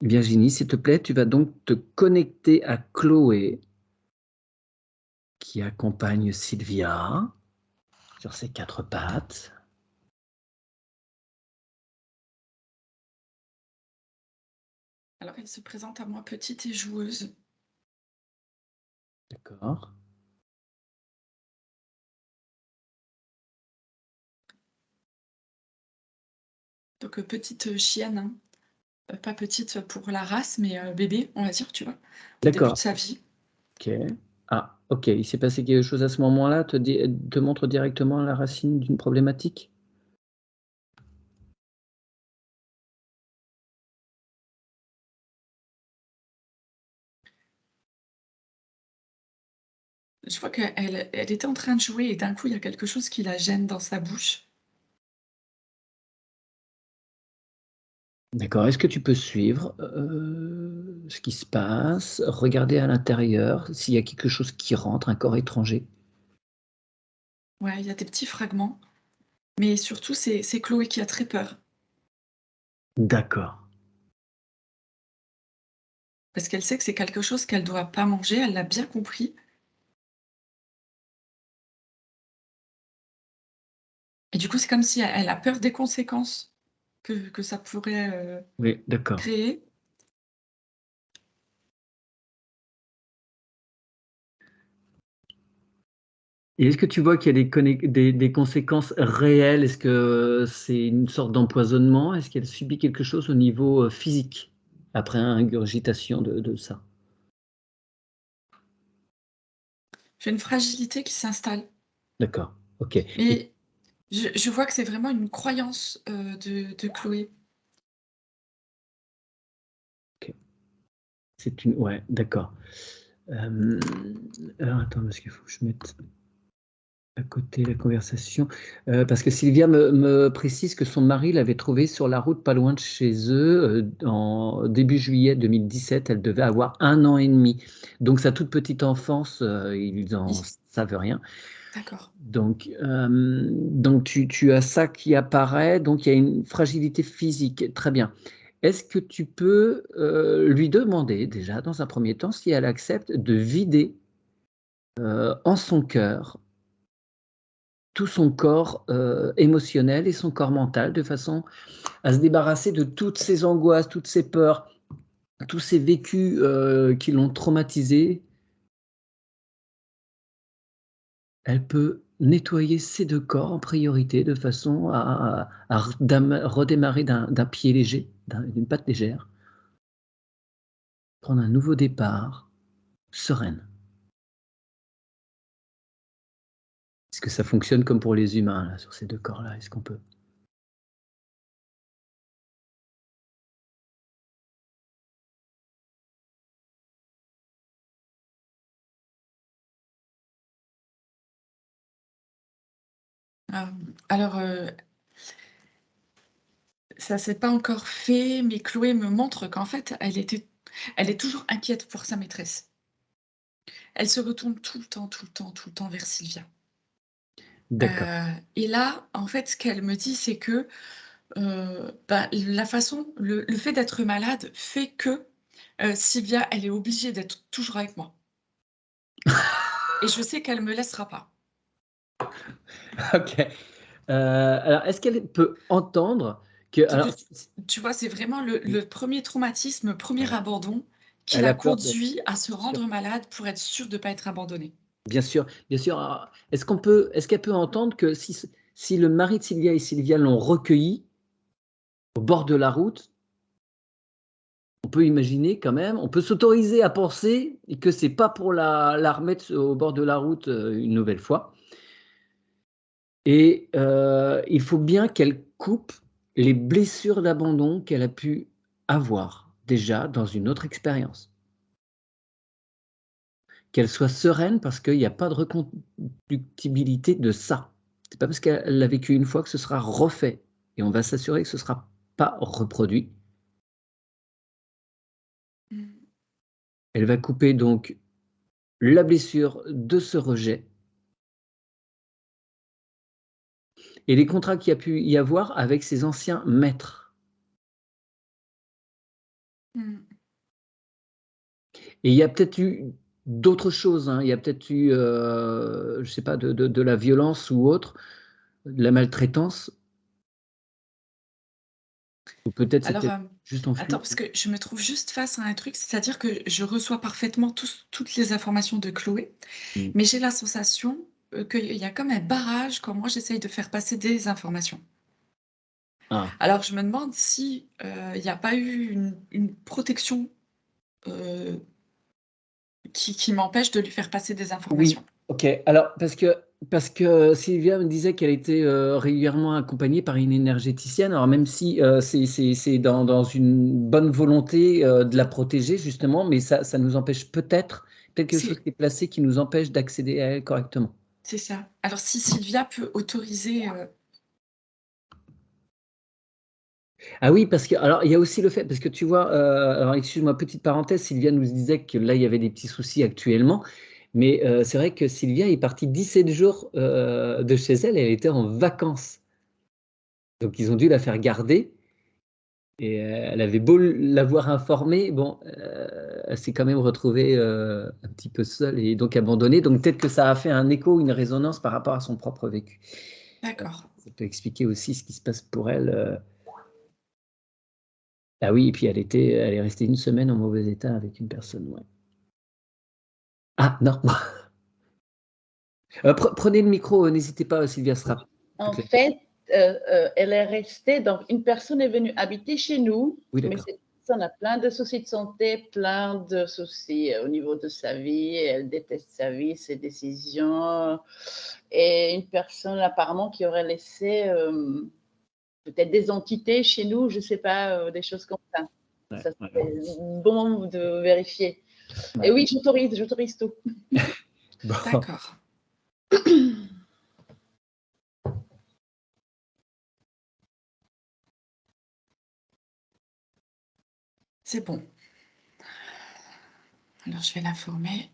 Virginie, s'il te plaît, tu vas donc te connecter à Chloé, qui accompagne Sylvia sur ses 4 pattes. Alors, elle se présente à moi petite et joueuse. D'accord. Donc, petite chienne, hein. Pas petite pour la race, mais bébé, on va dire, tu vois, au début de D'accord. sa vie. OK. Ah, OK, il s'est passé quelque chose à ce moment-là? Te montre directement la racine d'une problématique? Je vois qu'elle était en train de jouer et d'un coup, il y a quelque chose qui la gêne dans sa bouche. D'accord. Est-ce que tu peux suivre, ce qui se passe? Regarder à l'intérieur s'il y a quelque chose qui rentre, un corps étranger? Ouais, il y a des petits fragments, mais surtout, c'est Chloé qui a très peur D'accord. parce qu'elle sait que c'est quelque chose qu'elle doit pas manger, elle l'a bien compris et du coup, c'est comme si elle a peur des conséquences que ça pourrait, Oui, d'accord. créer. Et est-ce que tu vois qu'il y a des conséquences réelles? Est-ce que c'est une sorte d'empoisonnement? Est-ce qu'elle subit quelque chose au niveau, physique, après ingurgitation de ça? J'ai une fragilité qui s'installe, D'accord, OK. Et mais je vois que c'est vraiment une croyance, de Chloé. OK, c'est une ouais, d'accord. Hem, alors attends, parce qu'il faut que je mette à côté la conversation, parce que Sylvia me précise que son mari l'avait trouvée sur la route pas loin de chez eux, en début juillet 2017. Elle devait avoir 1 an et demi. Donc sa toute petite enfance, ils en Oui, savent rien. d'accord. Donc tu as ça qui apparaît, donc il y a une fragilité physique. Très bien. Est-ce que tu peux, lui demander déjà dans un premier temps si elle accepte de vider, en son cœur tout son corps, émotionnel et son corps mental, de façon à se débarrasser de toutes ces angoisses, toutes ces peurs, tous ces vécus, qui l'ont traumatisée. Elle peut nettoyer ces 2 corps en priorité, de façon à redémarrer d'un pied léger, d'une patte légère, prendre un nouveau départ, sereine. Est-ce que ça fonctionne comme pour les humains là, sur ces 2 corps-là? Est-ce qu'on peut? Alors, ça s'est pas encore fait, mais Chloé me montre qu'en fait, elle est toujours inquiète pour sa maîtresse. Elle se retourne tout le temps, tout le temps, tout le temps vers Sylvia. D'accord. Et là, en fait, ce qu'elle me dit, c'est que, bah, le fait d'être malade fait que, Sylvia, elle est obligée d'être toujours avec moi et je sais qu'elle me laissera pas. OK. Alors est-ce qu'elle peut entendre que Donc, alors tu vois, c'est vraiment le 1er traumatisme, 1er ouais, abandon qui elle l'a a peur de conduit à se bien sûr. rendre malade pour être sûre de pas être abandonnée. Bien sûr, bien sûr. Alors, est-ce qu'elle peut entendre que si le mari de Sylvia et Sylvia l'ont recueillie au bord de la route, on peut imaginer quand même, on peut s'autoriser à penser que c'est pas pour la remettre au bord de la route, une nouvelle fois et il faut bien qu'elle coupe les blessures d'abandon qu'elle a pu avoir déjà dans une autre expérience. Qu'elle soit sereine parce qu'il y a pas de reconductibilité de ça. C'est pas parce qu'elle l'a vécu une fois que ce sera refait et on va s'assurer que ce sera pas reproduit. Mmh. Elle va couper donc la blessure de ce rejet et les contrats qu'il y a pu y avoir avec ses anciens maîtres. Mmh. Et il y a peut-être eu d'autres choses, hein. Il y a peut-être eu, je sais pas, de la violence ou autre, de la maltraitance, ou peut-être Alors, c'était juste attends, enfui? parce que je me trouve juste face à un truc, c'est-à-dire que je reçois parfaitement toutes les informations de Chloé, Mmh. mais j'ai la sensation, qu'il y a comme un barrage quand moi j'essaye de faire passer des informations. Ah. Alors je me demande si, il n'y a pas eu une protection, heu, qui m'empêche de lui faire passer des Oui, informations. OK. Alors parce que Sylvia me disait qu'elle était, régulièrement accompagnée par une énergéticienne. Alors même si, c'est dans une bonne volonté, de la protéger justement, mais ça nous empêche peut-être quelque chose C'est qui est placé qui nous empêche d'accéder à elle correctement. c'est ça. Alors si Sylvia peut autoriser, Ah oui, parce que alors il y a aussi le fait parce que tu vois, alors excuse-moi, petite parenthèse, Sylvia nous disait que là, il y avait des petits soucis actuellement, mais c'est vrai que Sylvia est partie 17 jours, de chez elle, elle était en vacances. Donc ils ont dû la faire garder et elle avait beau l'avoir informée, bon, elle s'est quand même retrouvée, un petit peu seule et donc abandonnée. Donc peut-être que ça a fait un écho, une résonance par rapport à son propre vécu. d'accord. Ça peut expliquer aussi ce qui se passe pour elle, ah oui et puis elle est restée une semaine en mauvais état avec une personne, ouais. Ah non, prenez le micro, n'hésitez pas, Sylvia, ce sera plus En clair. fait, elle est restée, donc une personne est venue habiter chez nous, Oui, mais d'accord. cette personne a plein de soucis de santé, plein de soucis au niveau de sa vie. Elle déteste sa vie, ses décisions. Et une personne apparemment qui aurait laissé peut-être des entités chez nous, je ne sais pas, des choses comme ça. Ouais, Ça ouais, serait bon de vérifier. Et ouais. oui, j'autorise tout. Bon, D'accord. C'est bon. Alors je vais la former.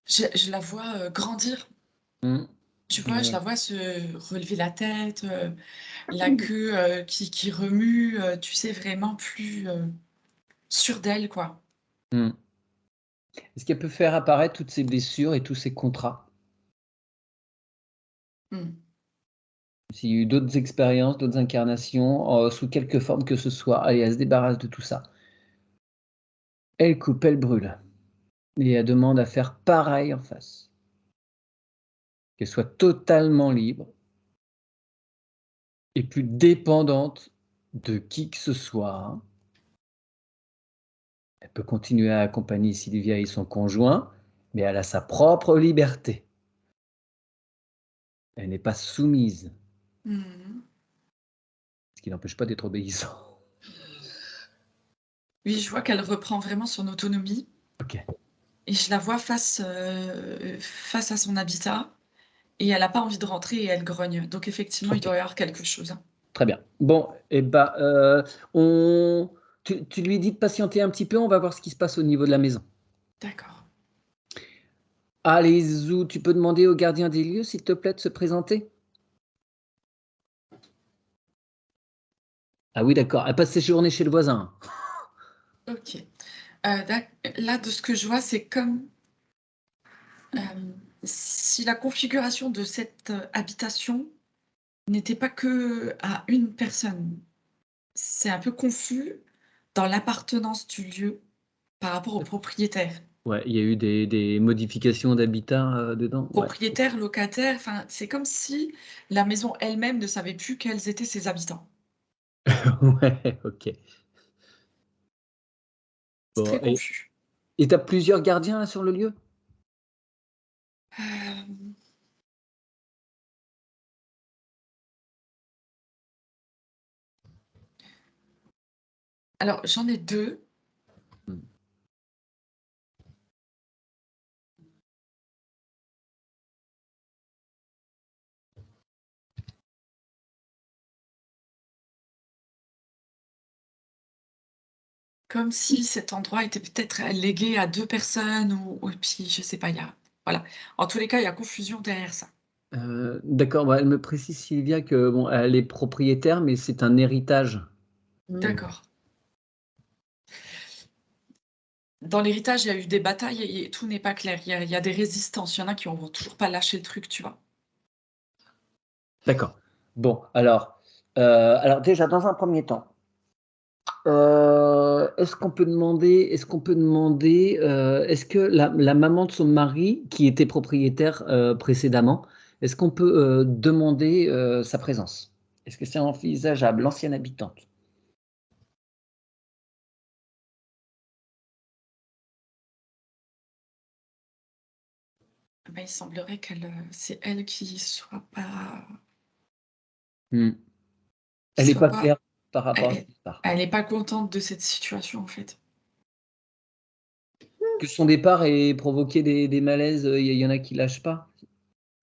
Je la vois, grandir. mmh, Tu vois? Je ouais, la vois se relever la tête, la queue, qui remue, tu sais? Vraiment plus, sûre d'elle, quoi. mmh. Est-ce qu'elle peut faire apparaître toutes ces blessures et tous ces contrats? Mmh. S'il y a eu d'autres expériences, d'autres incarnations, sous quelque forme que ce soit, allez, elle se débarrasse de tout ça. Elle coupe, elle brûle et elle demande à faire pareil en face. Qu'elle soit totalement libre et plus dépendante de qui que ce soit. Elle peut continuer à accompagner Sylvia et son conjoint, mais elle a sa propre liberté. Elle n'est pas soumise, Mmh mh. ce qui n'empêche pas d'être obéissant. Oui, je vois qu'elle reprend vraiment son autonomie OK, et je la vois face à son habitat et elle a pas envie de rentrer et elle grogne. Donc effectivement, il OK, doit y avoir quelque chose, hein. très bien. Bon et bah, on tu lui dis de patienter un petit peu, on va voir ce qui se passe au niveau de la maison. D'accord. Allez Zou, tu peux demander au gardien des lieux, s'il te plaît, de se présenter? Ah oui, d'accord, elle passe ses journées chez le voisin. OK. Là, de ce que je vois, c'est comme, si la configuration de cette, habitation n'était pas que à une personne. C'est un peu confus dans l'appartenance du lieu par rapport au propriétaire. Ouais, il y a eu des modifications d'habitat, dedans? Ouais. Propriétaire, locataire, enfin, c'est comme si la maison elle-même ne savait plus quels étaient ses habitants. Ouais, OK. C'est Bon très confus. et tu as plusieurs gardiens là sur le lieu? Hem, Alors, j'en ai 2. Hmm. Comme si cet endroit était peut-être légué à 2 personnes ou et puis je sais pas, il y a voilà. En tous les cas, il y a confusion derrière ça. D'accord, bah, elle me précise, Sylvia, que bon, elle est propriétaire, mais c'est un héritage. D'accord. Dans l'héritage, il y a eu des batailles et tout n'est pas clair. Il y a des résistances. Il y en a qui vont toujours pas lâcher le truc, tu vois? D'accord. Bon, alors déjà, dans un premier temps, est-ce que la maman de son mari, qui était propriétaire précédemment, est-ce qu'on peut demander sa présence? Est-ce que c'est envisageable, l'ancienne habitante? Bah, il semblerait c'est elle qui soit pas Hmm. qui Elle n'est soit pas pas claire par rapport à ce elle qui se passe. elle est pas contente de cette situation, en fait. Que son départ ait provoqué des malaises, il y en a qui lâchent pas?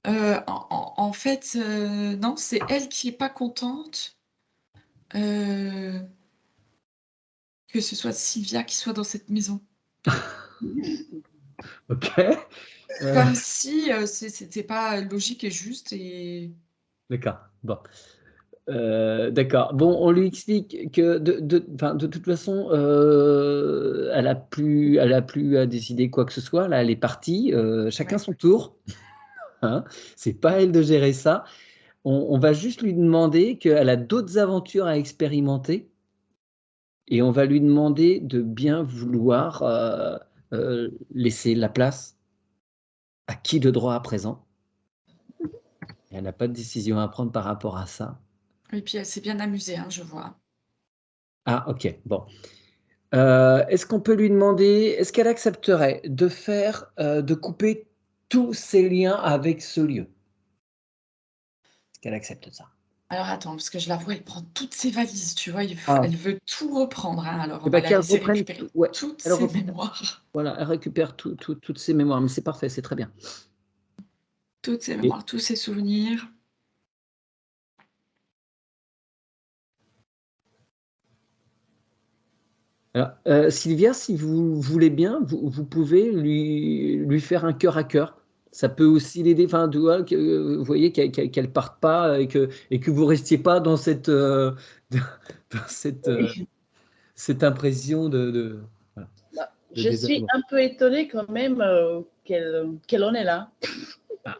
En fait, non, c'est elle qui est pas contente, heu, que ce soit Sylvia qui soit dans cette maison. OK. Comme si, c'était pas logique et juste et D'accord, bon. D'accord. Bon, on lui explique que enfin, de toute façon, elle a plus à décider quoi que ce soit. Là, elle est partie, chacun ouais. son tour, hein. C'est pas à elle de gérer ça. On va juste lui demander qu'elle a d'autres aventures à expérimenter et on va lui demander de bien vouloir, laisser la place à qui de droit à présent. Elle n'a pas de décision à prendre par rapport à ça. Et puis elle s'est bien amusée, hein, je vois. Ah, OK, bon. Est-ce qu'on peut lui demander, est-ce qu'elle accepterait de couper tous ses liens avec ce lieu? Est-ce qu'elle accepte ça? Alors attends, parce que je la vois, elle prend toutes ses valises, tu vois? Ah, Elle veut tout reprendre, hein, alors on et va bah, la qu'elle laisser reprenne récupérer tout, ouais, toutes elle ses reprend, mémoires, voilà, elle récupère toutes ses mémoires, mais c'est parfait, c'est très bien. toutes ses Et mémoires, tous ses souvenirs. alors, Sylvia, si vous voulez bien, vous pouvez lui faire un cœur à cœur. Ça peut aussi l'aider, enfin, tu vois, vous voyez qu'elle parte pas et que vous restiez pas dans cette, dans cette impression de voilà, Bah, de je suis désarroi. un peu étonnée quand même qu'elle en est là. Ah,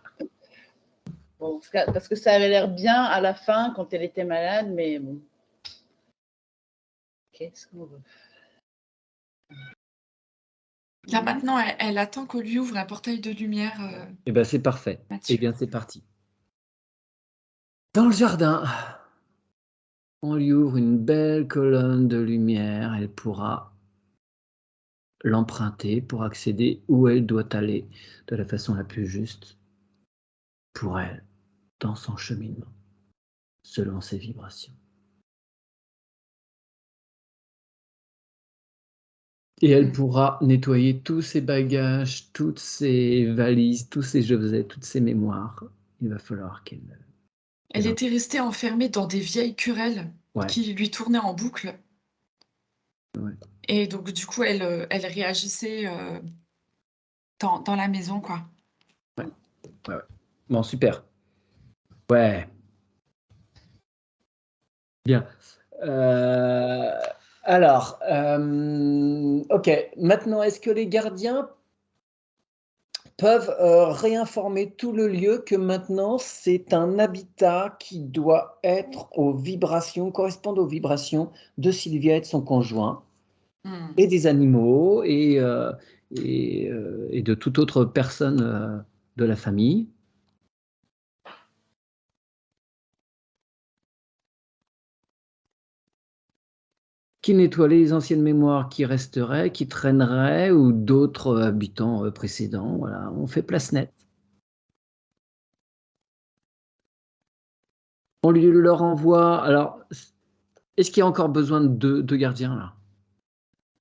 Bon, parce que ça avait l'air bien à la fin quand elle était malade, mais bon, qu'est-ce qu'on veut? Là maintenant, elle attend qu'on lui ouvre un portail de lumière, et ben, c'est parfait. Eh Mathieu. bien, c'est parti. Dans le jardin, on lui ouvre une belle colonne de lumière. Elle pourra l'emprunter pour accéder où elle doit aller de la façon la plus juste pour elle, dans son cheminement, selon ses vibrations. Et elle Mmh. pourra nettoyer tous ses bagages, toutes ses valises, tous ses objets, toutes ses mémoires. Il va falloir Elle qu'elle était restée enfermée dans des vieilles querelles ouais, qui lui tournaient en boucle ouais, et donc du coup, elle réagissait, dans la maison, quoi. ouais, ouais, ouais. Bon, super. Ouais, bien. Heu, alors, OK. Maintenant, est-ce que les gardiens peuvent, réinformer tout le lieu que maintenant c'est un habitat qui doit être aux vibrations correspondre aux vibrations de Sylvia et de son conjoint Mmh. et des animaux et de toute autre personne, de la famille? Qui nettoie les anciennes mémoires qui resteraient, qui traîneraient ou d'autres habitants, précédents, voilà, on fait place nette. On lui leur envoie alors, est-ce qu'il y a encore besoin de 2 gardiens là?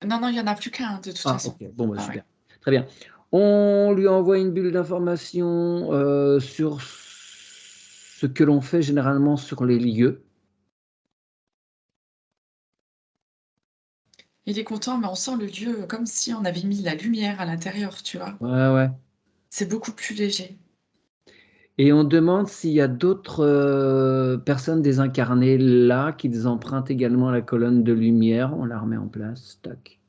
Non, non, il y en a plus qu'un, de toute Ah, façon. ok. Bon, bah, Ah super. ouais. Très bien. On lui envoie une bulle d'information sur ce que l'on fait généralement sur les lieux. Il est content, mais on sent le lieu comme si on avait mis la lumière à l'intérieur, tu vois? Ouais, ouais. C'est beaucoup plus léger. Et on demande s'il y a d'autres personnes désincarnées là, qu'ils empruntent également la colonne de lumière. On la remet en place. Tac.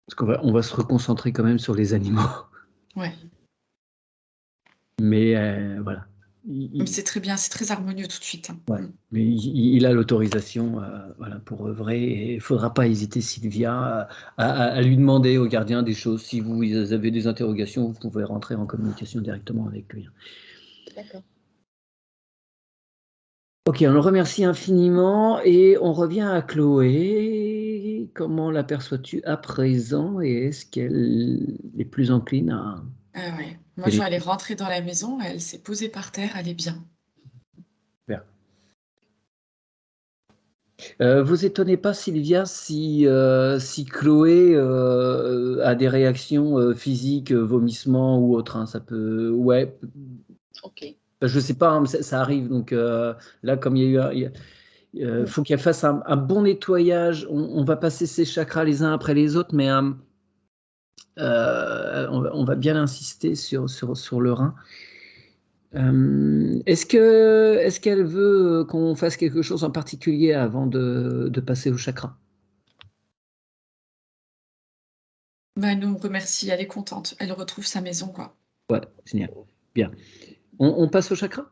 Parce qu'on va se reconcentrer quand même sur les animaux. Ouais. Mais voilà. Mais c'est très bien, c'est très harmonieux tout de suite, hein. Ouais, mais il a l'autorisation voilà, pour œuvrer et il ne faudra pas hésiter, Sylvia, à lui demander au gardien des choses. Si vous avez des interrogations, vous pouvez rentrer en communication directement avec lui. D'accord. Ok, on le remercie infiniment et on revient à Chloé. Comment l'aperçois-tu à présent et est-ce qu'elle est plus encline à... Ouais. Moi, Elle je est vais aller rentrer dans la maison, elle s'est posée par terre, elle est bien. super. Vous étonnez pas, Sylvia, si Chloé a des réactions physiques, vomissements ou autres, hein, ça peut... Ouais, Ok. je sais pas, hein, mais ça arrive. Donc là, comme il y a eu... faut qu'elle fasse un bon nettoyage. On va passer ses chakras les uns après les autres, mais on va bien insister sur le rein. Est-ce qu'elle veut qu'on fasse quelque chose en particulier avant de passer au chakra? Bah, elle nous remercie, elle est contente, elle retrouve sa maison, quoi. Ouais, génial. Bien. On passe au chakra?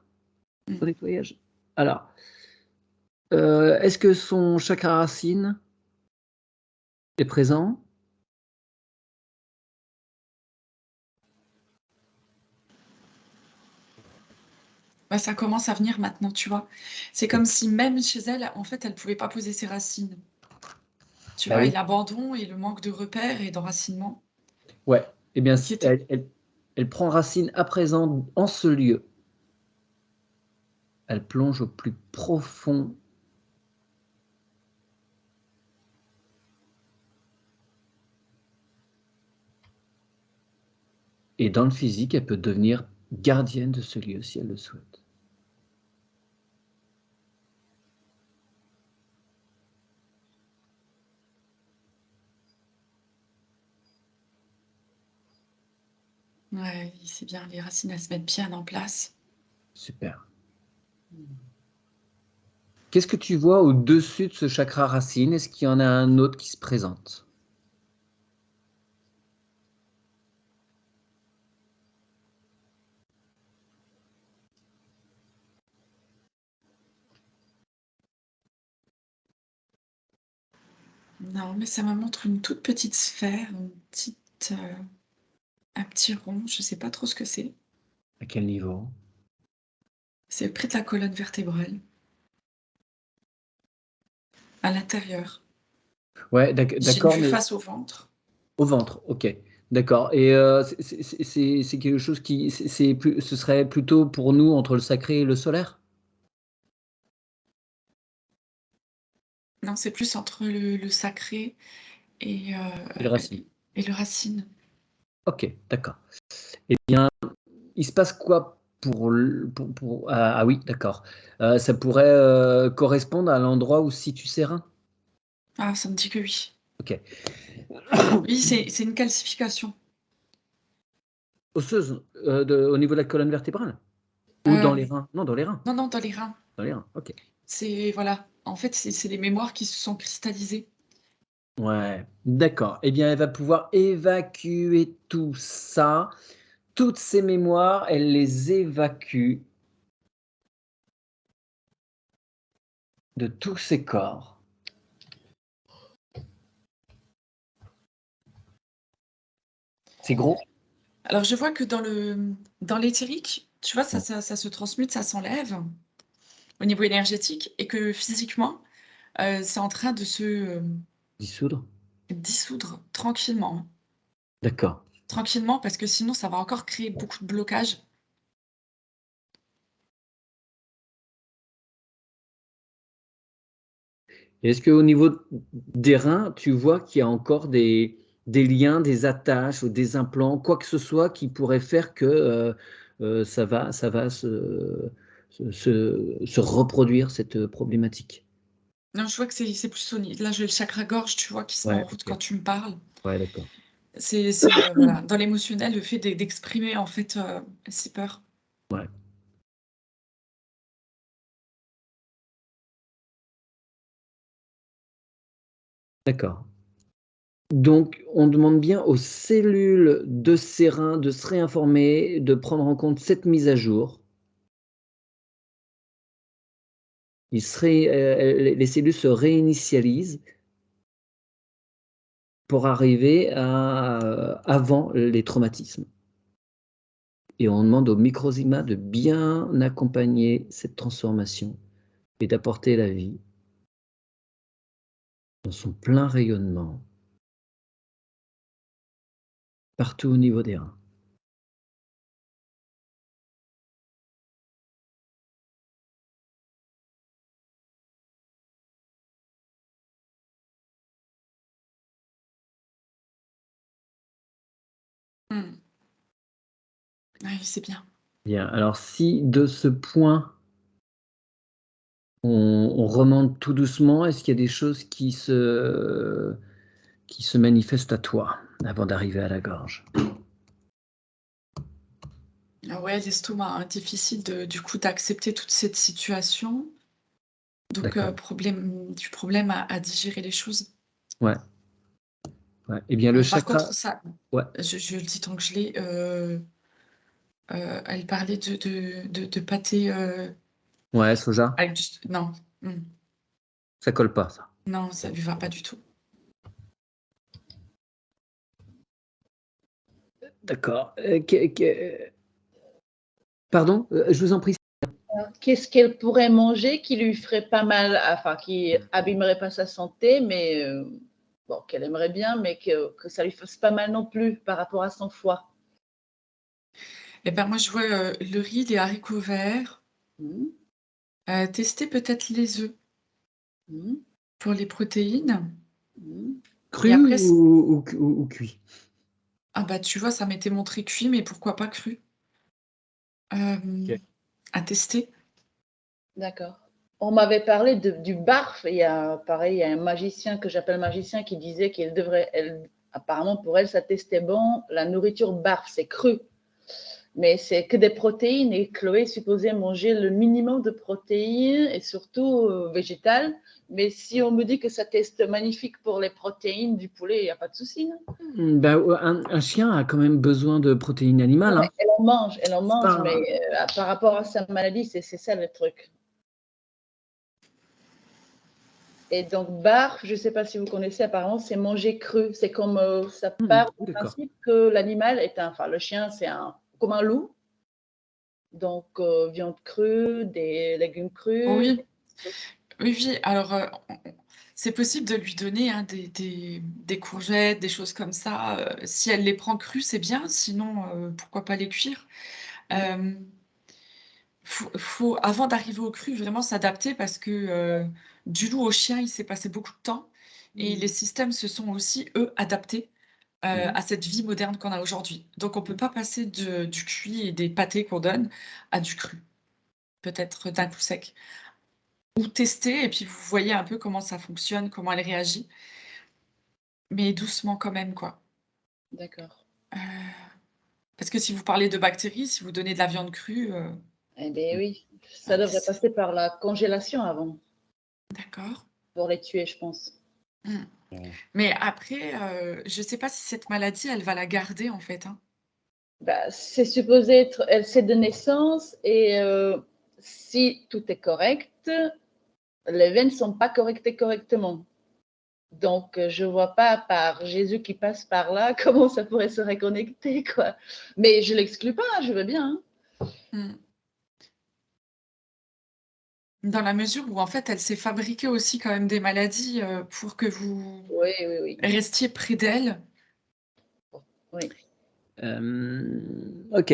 Au nettoyage? Alors, est-ce que son chakra racine est présent? Bah, ça commence à venir maintenant, tu vois? C'est comme si même chez elle, en fait, elle pouvait pas poser ses racines. Tu Ah vois? Et oui. l'abandon et le manque de repères et d'enracinement Ouais. Eh bien, qui était elle prend racine à présent en ce lieu. Elle plonge au plus profond. Et dans le physique, elle peut devenir gardienne de ce lieu si elle le souhaite. ouais, c'est bien, les racines, elles se mettent bien en place. Super. Qu'est-ce que tu vois au-dessus de ce chakra racine? Est-ce qu'il y en a un autre qui se présente? Non, mais ça me montre une toute petite sphère, un petit rond, je sais pas trop ce que c'est. À quel niveau? C'est près de la colonne vertébrale, à l'intérieur. Ouais, J'ai une d'accord, vue mais face au ventre. au ventre, ok. D'accord. Et c'est quelque chose qui, ce serait plutôt pour nous entre le sacré et le solaire? Non, c'est plus entre le sacré et Et le racine. et le racine. Ok, d'accord. Eh bien, il se passe quoi ah oui, d'accord. Ça pourrait correspondre à l'endroit où se situe ses reins. Ah, ça me dit que oui. Ok. Oui, c'est une calcification. Osseuse, au niveau de la colonne vertébrale? Ou dans les Hem, reins? Non, dans les reins. non, non, dans les reins. Dans les reins, ok. C'est voilà, en fait, c'est les mémoires qui se sont cristallisées. Ouais, d'accord. Eh bien, elle va pouvoir évacuer tout ça. Toutes ces mémoires, elle les évacue de tous ses corps. C'est gros? Alors je vois que dans l'éthérique, tu vois, ça se transmute, ça s'enlève au niveau énergétique et que physiquement, c'est en train de se, Dissoudre? dissoudre tranquillement, hein. D'accord. Tranquillement parce que sinon ça va encore créer beaucoup de blocages. Est-ce qu'au niveau des reins, tu vois qu'il y a encore des liens, des attaches ou des implants, quoi que ce soit qui pourrait faire que, ça va se reproduire cette problématique? Non, je vois que c'est plus au là, j'ai le chakra-gorge, tu vois, qui se met en Ouais, route OK. quand tu me parles. Ouais, d'accord. C'est, voilà, dans l'émotionnel, le fait d'exprimer, en fait, ses peurs. Ouais, d'accord. Donc on demande bien aux cellules de ces reins de se réinformer, de prendre en compte cette mise à jour. Les cellules se réinitialisent pour arriver à, avant les traumatismes, et on demande au microzyma de bien accompagner cette transformation et d'apporter la vie dans son plein rayonnement, partout au niveau des reins. Mmh. Oui, c'est bien. Bien, alors si de ce point, on remonte tout doucement, est-ce qu'il y a des choses qui se manifestent à toi, avant d'arriver à la gorge? Ah ouais, l'estomac, hein, difficile du coup, d'accepter toute cette situation. Donc, D'accord, problème à digérer les choses. ouais, ouais. Eh bien le Par contre, chakra, ça, ouais, je le dis tant que je l'ai, elle parlait de pâté, ouais, soja, avec du non, mmh, ça colle pas ça. non, ça lui va pas du tout. D'accord, pardon? Je vous en prie. Qu'est-ce qu'elle pourrait manger qui lui ferait pas mal, enfin qui abîmerait pas sa santé, mais bon, qu'elle aimerait bien, mais que ça lui fasse pas mal non plus par rapport à son foie? Et ben, moi, je vois, le riz, les haricots verts, Mmh. tester peut-être les œufs Mmh. pour les protéines Mmh. et Cru après ou cuit? ah bah, tu vois, ça m'était montré cuit, mais pourquoi pas cru? OK. Hem, à tester. D'accord. On m'avait parlé du barf. Il y a pareil, il y a un magicien que j'appelle magicien qui disait qu'elle devrait, elle, apparemment pour elle, ça testait bon, la nourriture barf, c'est cru. Mais c'est que des protéines et Chloé est supposée manger le minimum de protéines et surtout végétales. Mais si on me dit que ça teste magnifique pour les protéines du poulet, il n'y a pas de souci, non? Bah, un chien a quand même besoin de protéines animales, Ouais, hein. elle en C'est mange, mais pas par rapport à sa maladie, c'est ça le truc. Et donc, barf, je ne sais pas si vous connaissez, apparemment, c'est manger cru. C'est comme, ça part du d'accord. principe que l'animal est enfin, le chien, c'est comme un loup. Donc, viande crue, des légumes crus. Oui, oui, oui, alors, c'est possible de lui donner, hein, des courgettes, des choses comme ça, si elle les prend crues, c'est bien, sinon, pourquoi pas les cuire? Mmh. Hem, faut avant d'arriver au cru, vraiment s'adapter parce que, du loup au chien, il s'est passé beaucoup de temps et les Mmh. systèmes se sont aussi, eux, adaptés, Mmh. à cette vie moderne qu'on a aujourd'hui. Donc on peut pas passer du cuit et des pâtés qu'on donne à du cru, peut-être d'un coup sec. Ou tester et puis vous voyez un peu comment ça fonctionne, comment elle réagit, mais doucement quand même, quoi. D'accord. Heu, parce que si vous parlez de bactéries, si vous donnez de la viande crue, Eh bien oui, ça ouais, devrait c'est passer par la congélation avant, d'accord. pour les tuer, je pense. Mmh. Mais après, je sais pas si cette maladie, elle va la garder, en fait, hein. Bah, c'est supposé être, elle sait de naissance et si tout est correct, les veines ne sont pas correctées correctement. Donc, je vois pas, par Jésus qui passe par là, comment ça pourrait se reconnecter, quoi. Mais je l'exclus pas, je veux bien, hein. Mmh. Dans la mesure où, en fait, elle s'est fabriquée aussi quand même des maladies, pour que vous Oui, oui, oui. restiez près d'elle. Oui. OK.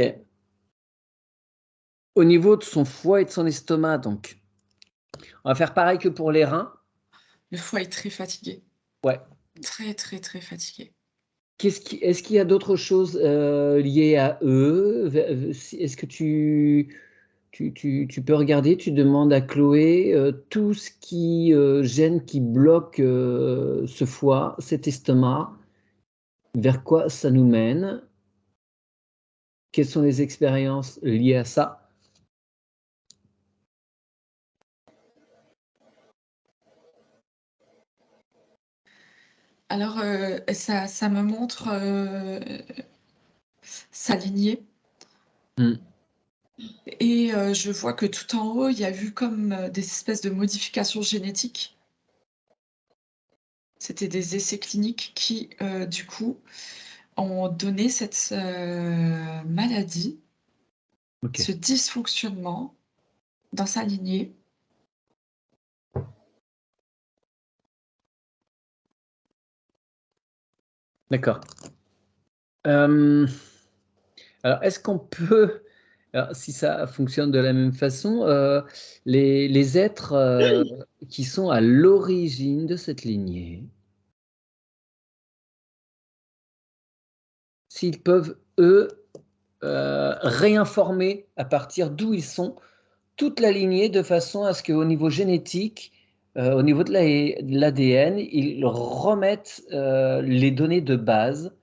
Au niveau de son foie et de son estomac donc, on va faire pareil que pour les reins. Le foie est très fatigué. Ouais. Très, très, très fatigué. Est-ce qu'il y a d'autres choses liées à eux? Est-ce que tu peux regarder, tu demandes à Chloé tout ce qui gêne, qui bloque ce foie, cet estomac, vers quoi ça nous mène? Quelles sont les expériences liées à ça? Alors, ça me montre sa lignée. Et je vois que tout en haut, il y a eu comme des espèces de modifications génétiques. C'était des essais cliniques qui, du coup, ont donné cette maladie, Ok. ce dysfonctionnement dans sa lignée. D'accord. Alors, est-ce qu'on peut, alors, si ça fonctionne de la même façon, les êtres qui sont à l'origine de cette lignée, s'ils peuvent, eux, réinformer à partir d'où ils sont toute la lignée de façon à ce qu'au niveau génétique, au niveau de l'ADN, ils remettent les données de base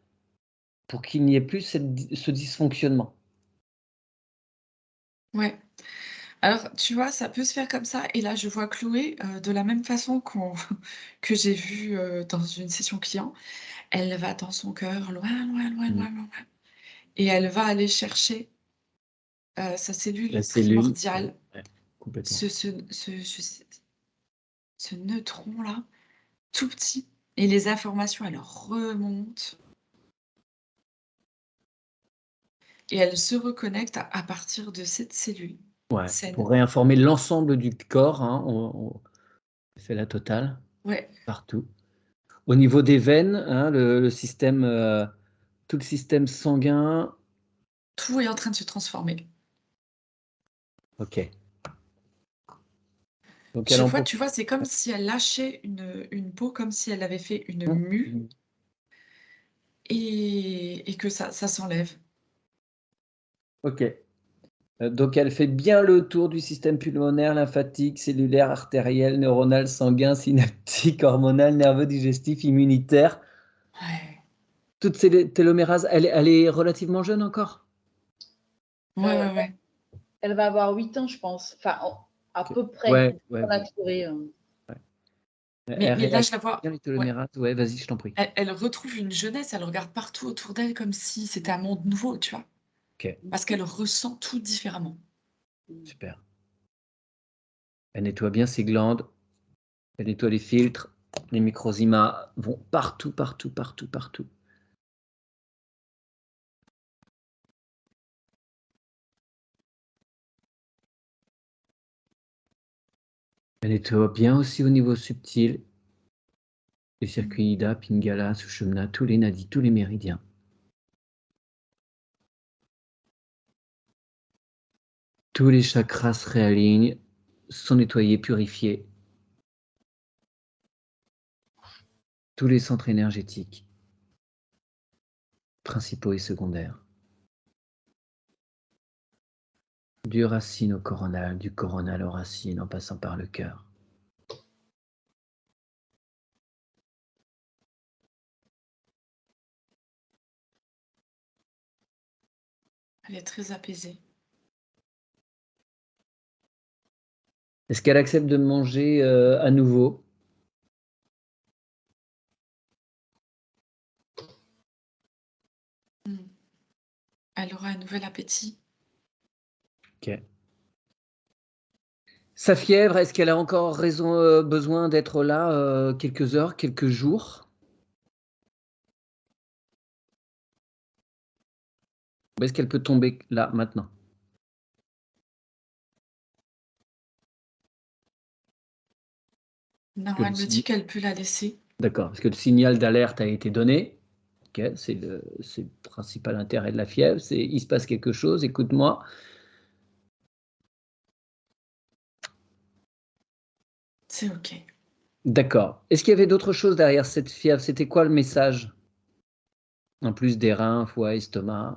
pour qu'il n'y ait plus ce dysfonctionnement. Ouais. Alors, tu vois, ça peut se faire comme ça. Et là, je vois Chloé, de la même façon que j'ai vu dans une session client. Elle va dans son cœur, loin, loin, loin, loin, loin, loin. Et elle va aller chercher sa La cellule cellule, primordiale, ouais, complètement. ce neutron-là, tout petit. Et les informations, elles remontent. Et elle se reconnecte à partir de cette cellule Ouais, saine. pour réinformer l'ensemble du corps, hein, on fait la totale, Ouais, partout. Au niveau des veines, hein, le système, tout le système sanguin. tout est en train de se transformer. Ok. Donc elle Je en vois, profite. tu vois, c'est comme si elle lâchait une peau, comme si elle avait fait une Mmh. mue et que ça s'enlève. Ok. Donc elle fait bien le tour du système pulmonaire, lymphatique, cellulaire, artériel, neuronal, sanguin, synaptique, hormonal, nerveux, digestif, immunitaire. Ouais. Toutes ces télomérases, elle est relativement jeune encore? Ouais, ouais, ouais. Elle va avoir 8 ans, je pense. Enfin, à Ok. peu près. Ouais, ouais, On a ouais. tiré, Mais Elle là, je réactive la vois, bien les ouais. télomérases. Ouais, vas-y, je t'en prie. Elle retrouve une jeunesse, elle regarde partout autour d'elle comme si c'était un monde nouveau, tu vois? Ok, Parce qu'elle ressent tout différemment. super. Elle nettoie bien ses glandes, elle nettoie les filtres, les microzymas vont partout, partout, partout, partout. Elle nettoie bien aussi au niveau subtil, les circuits Ida, Pingala, Sushumna, tous les nadis, tous les méridiens. Tous les chakras se réalignent, sont nettoyés, purifiés. Tous les centres énergétiques, principaux et secondaires. Du racine au coronal, du coronal aux racines, en passant par le cœur. Elle est très apaisée. Est-ce qu'elle accepte de manger à nouveau? Mmh. Elle aura un nouvel appétit. Ok. Sa fièvre, est-ce qu'elle a encore besoin d'être là quelques heures, quelques jours? Ou est-ce qu'elle peut tomber là, maintenant? Non, Que le elle me dit signe- qu'elle peut la laisser. D'accord, parce que le signal d'alerte a été donné. Ok, c'est le principal intérêt de la fièvre, c'est il se passe quelque chose, écoute-moi. C'est OK. D'accord. Est-ce qu'il y avait d'autres choses derrière cette fièvre? C'était quoi le message? En plus des reins, foie, estomac?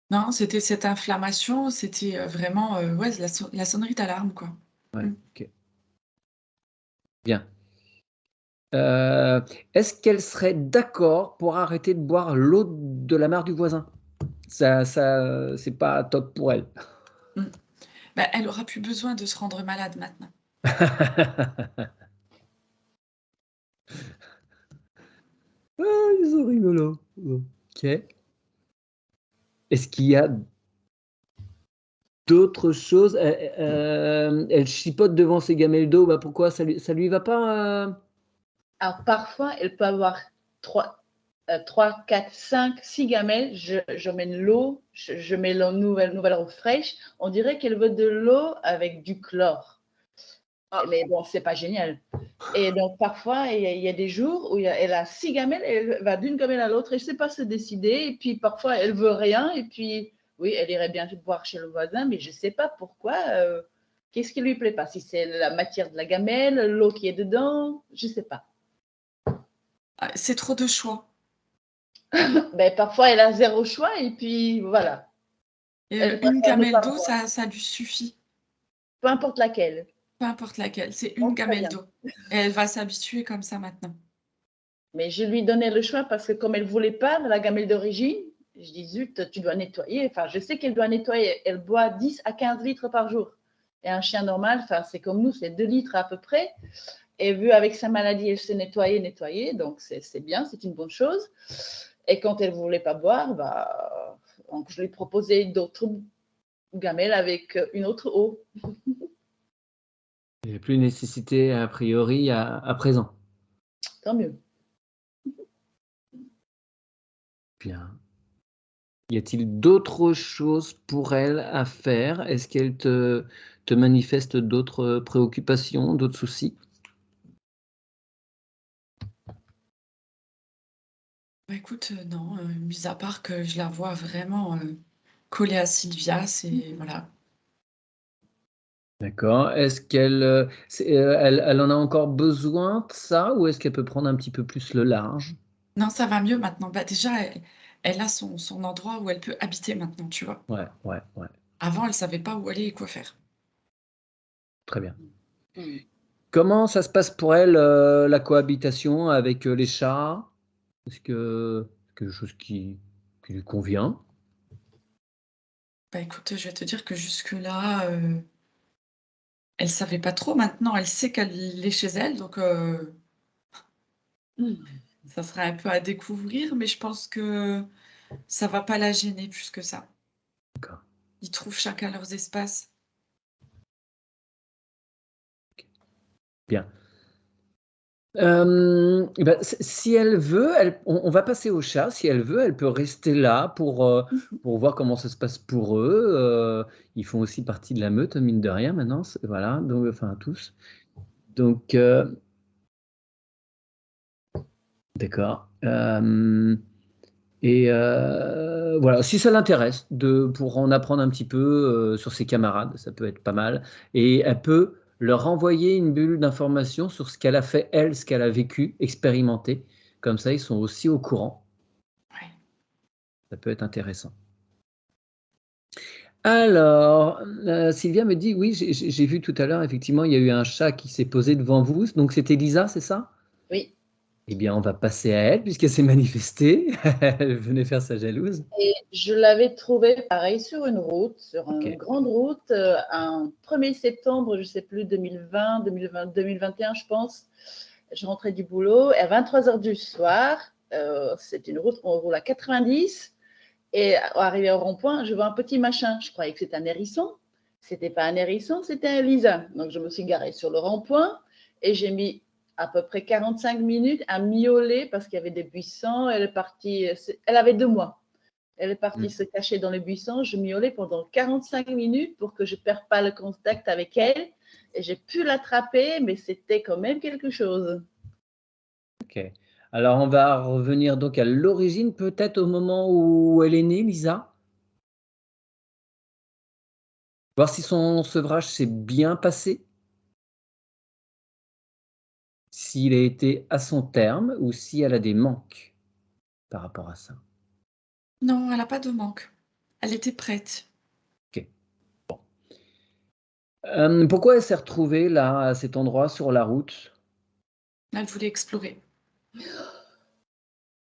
Non, c'était cette inflammation, c'était, vraiment, ouais, la sonnerie d'alarme, quoi. Ouais, Mmh. OK. Bien. Heu, Est-ce qu'elle serait d'accord pour arrêter de boire l'eau de la mare du voisin? Ça, c'est pas top pour elle. Mmh. Bah, elle aura plus besoin de se rendre malade maintenant. Ah, ils sont rigolos. OK. Est-ce qu'il y a d'autres choses? Elle chipote devant ses gamelles d'eau, bah, pourquoi? Ça lui va pas, Alors parfois, elle peut avoir 3, 4, 5, 6 gamelles. Je mène l'eau, je mets la nouvelle eau fraîche. On dirait qu'elle veut de l'eau avec du chlore. Ah. Mais bon, c'est pas génial. Et donc parfois, il y a des jours où elle a 6 gamelles, elle va d'une gamelle à l'autre, elle ne sait pas se décider. Et puis parfois, elle veut rien. Et puis, oui, elle irait bien boire chez le voisin, mais je ne sais pas pourquoi. Qu'est-ce qui lui plaît pas? Si c'est la matière de la gamelle, l'eau qui est dedans, je ne sais pas. Ah, c'est trop de choix Ben, parfois, elle a zéro choix et puis voilà. et Elle une préfère ne gamelle pas d'eau, boire, ça lui suffit, peu importe laquelle. peu importe laquelle, c'est Bon, une très gamelle bien. d'eau et elle va s'habituer comme ça maintenant. Mais je lui donnais le choix parce que comme elle ne voulait pas la gamelle d'origine, je dis zut, tu dois nettoyer. Enfin, je sais qu'elle doit nettoyer. Elle boit 10 à 15 litres par jour. Et un chien normal, enfin, c'est comme nous, c'est 2 litres à peu près. Et vu avec sa maladie, elle s'est nettoyée. Donc, c'est bien, c'est une bonne chose. Et quand elle ne voulait pas boire, bah, donc je lui proposais d'autres gamelles avec une autre eau. Il y a plus nécessité a priori à présent. Tant mieux. Bien. Y a-t-il d'autres choses pour elle à faire? Est-ce qu'elle te manifeste d'autres préoccupations, d'autres soucis? Bah, écoute, non, mis à part que je la vois vraiment, collée à Sylvia, c'est voilà. D'accord. Est-ce qu'elle, elle en a encore besoin de ça ou est-ce qu'elle peut prendre un petit peu plus le large? Non, ça va mieux maintenant. Bah, déjà, elle a son endroit où elle peut habiter maintenant, tu vois? Ouais, ouais, ouais. Avant, elle savait pas où aller et quoi faire. Très bien. Mmh. Comment ça se passe pour elle, la cohabitation avec, les chats? Est-ce que c'est quelque chose qui lui convient? Bah, écoute, je vais te dire que jusque-là, elle savait pas trop. Maintenant, elle sait qu'elle est chez elle, donc ça sera un peu à découvrir, mais je pense que ça va pas la gêner plus que ça. D'accord. Ils trouvent chacun leurs espaces. Bien. Et bah, si elle veut, on va passer au chat. Si elle veut, elle peut rester là pour voir comment ça se passe pour eux. Ils font aussi partie de la meute, mine de rien, maintenant, voilà, donc enfin tous. Donc d'accord. Et voilà, si ça l'intéresse pour en apprendre un petit peu, sur ses camarades, ça peut être pas mal et elle peut leur envoyer une bulle d'informations sur ce qu'elle a fait elle, ce qu'elle a vécu, expérimenté. Comme ça, ils sont aussi au courant. Ouais. Ça peut être intéressant. Alors, Sylvia me dit: «Oui, j'ai vu tout à l'heure, effectivement, il y a eu un chat qui s'est posé devant vous». Donc c'était Lisa, c'est ça? Oui. Eh bien, on va passer à elle puisqu'elle s'est manifestée. Elle venait faire sa jalouse. Et je l'avais trouvé pareil sur une route, sur une OK. grande route, un 1er septembre, je ne sais plus, 2021, je pense. Je rentrais du boulot et à 23 heures du soir, c'est une route, on roule à 90 et arrivé au rond-point, je vois un petit machin. Je croyais que c'était un hérisson. C'était pas un hérisson, c'était un lisin. Donc je me suis garée sur le rond-point et j'ai mis à peu près 45 minutes à miauler parce qu'il y avait des buissons. Elle est partie, elle avait 2 mois. Elle est partie Mmh. se cacher dans les buissons. Je miaulais pendant 45 minutes pour que je ne perde pas le contact avec elle. Et j'ai pu l'attraper, mais c'était quand même quelque chose. OK. Alors on va revenir donc à l'origine, peut-être au moment où elle est née, Lisa? Voir si son sevrage s'est bien passé? s'il a été à son terme ou si elle a des manques par rapport à ça? Non, elle a pas de manque. Elle était prête. OK. Pourquoi elle s'est retrouvée là, à cet endroit sur la route? Elle voulait explorer.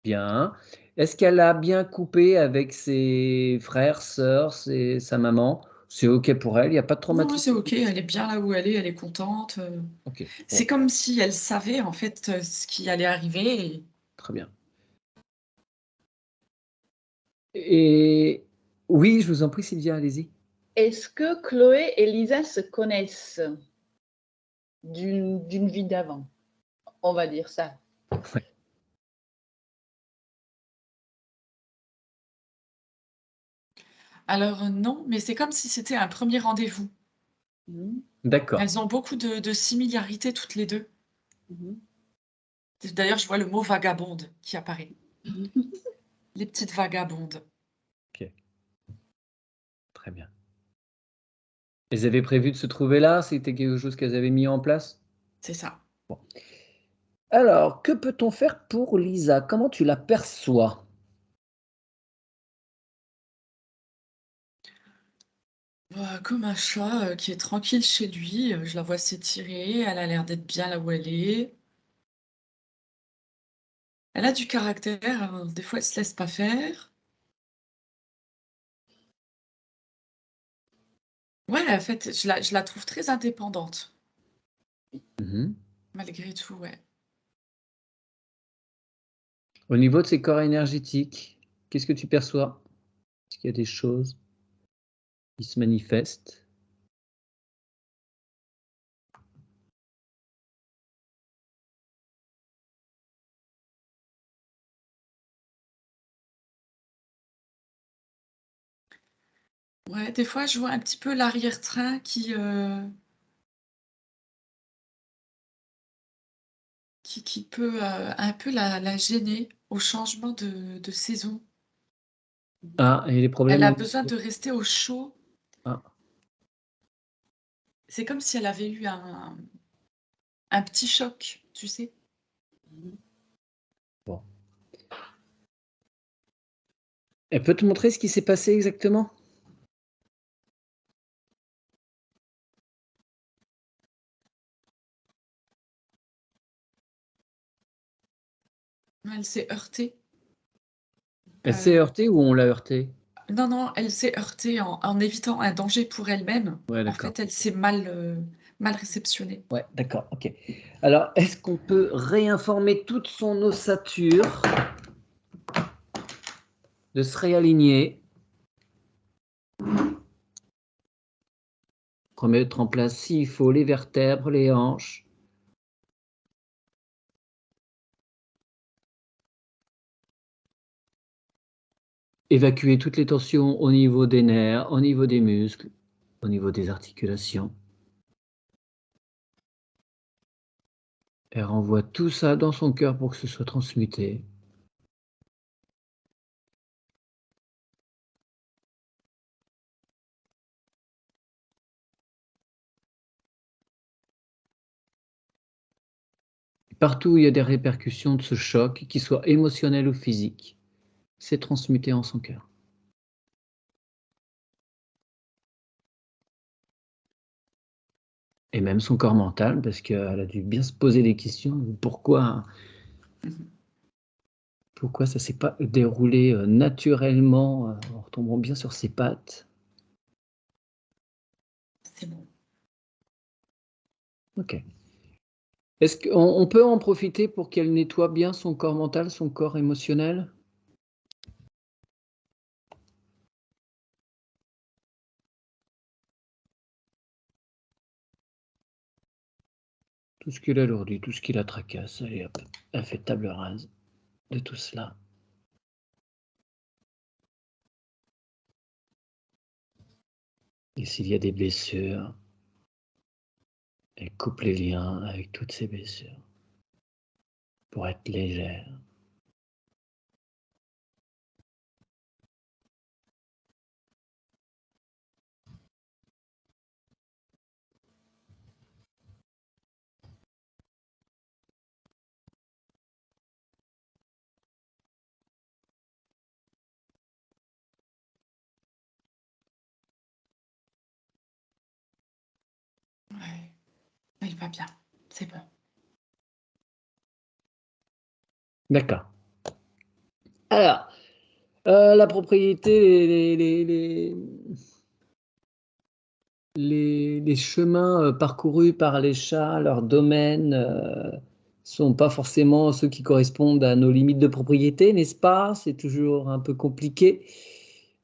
Bien. Est-ce qu'elle a bien coupé avec ses frères, sœurs, sa maman? C'est OK pour elle, il y a pas de Non, c'est traumatisme? OK, elle est bien là où elle est contente. OK, C'est bon, comme si elle savait, en fait, ce qui allait arriver et très bien. Et oui, je vous en prie Sylvia, allez-y. Est-ce que Chloé et Lisa se connaissent d'une vie d'avant? On va dire ça. Ouais, alors, non, mais c'est comme si c'était un premier rendez-vous. Mmh. d'accord. Elles ont beaucoup de similarités toutes les 2. Mmh. D'ailleurs, je vois le mot vagabonde qui apparaît. Les petites vagabondes. OK, très bien. Elles avaient prévu de se trouver là? C'était quelque chose qu'elles avaient mis en place? C'est ça. Bon. Alors, que peut-on faire pour Lisa? Comment tu la perçois? Bah, comme un chat, qui est tranquille chez lui, je la vois s'étirer, elle a l'air d'être bien là où elle est. Elle a du caractère, des fois elle se laisse pas faire. Ouais, en fait, je la trouve très indépendante, Mmh. malgré tout, ouais. Au niveau de ses corps énergétiques, qu'est-ce que tu perçois? Est-ce qu'il y a des choses qui se manifestent? Ouais, des fois je vois un petit peu l'arrière-train qui peut, un peu la gêner au changement de saison. Ah, et les Elle problèmes a au besoin niveau de rester au chaud. ah, C'est comme si elle avait eu un petit choc, tu sais? Mmh. bon. Elle peut te montrer ce qui s'est passé exactement? Elle s'est heurtée, Elle s'est heu, heurtée ou on l'a heurtée? non, non, elle s'est heurtée en évitant un danger pour elle-même. Ouais, En d'accord. fait, elle s'est mal réceptionnée. Ouais, d'accord, OK. Alors, est-ce qu'on peut réinformer toute son ossature, de se réaligner, remettre en place s'il faut les vertèbres, les hanches, évacuer toutes les tensions au niveau des nerfs, au niveau des muscles, au niveau des articulations. Elle renvoie tout ça dans son cœur pour que ce soit transmuté. Partout où il y a des répercussions de ce choc, qu'ils soient émotionnels ou physiques, c'est transmuté en son cœur. Et même son corps mental, parce qu'elle a dû bien se poser des questions. Mmh. Pourquoi ça s'est pas déroulé naturellement, en retombant bien sur ses pattes? C'est bon. OK. Est-ce qu'on peut en profiter pour qu'elle nettoie bien son corps mental, son corps émotionnel? Tout ce qui l'alourdit, tout ce qui la tracasse, allez hop, elle fait table rase de tout cela. Et s'il y a des blessures, elle coupe les liens avec toutes ces blessures pour être légère. Ouais. Il va bien, c'est bon. D'accord. Alors, la propriété, les chemins parcourus par les chats, leurs domaines, sont pas forcément ceux qui correspondent à nos limites de propriété, n'est-ce pas? C'est toujours un peu compliqué.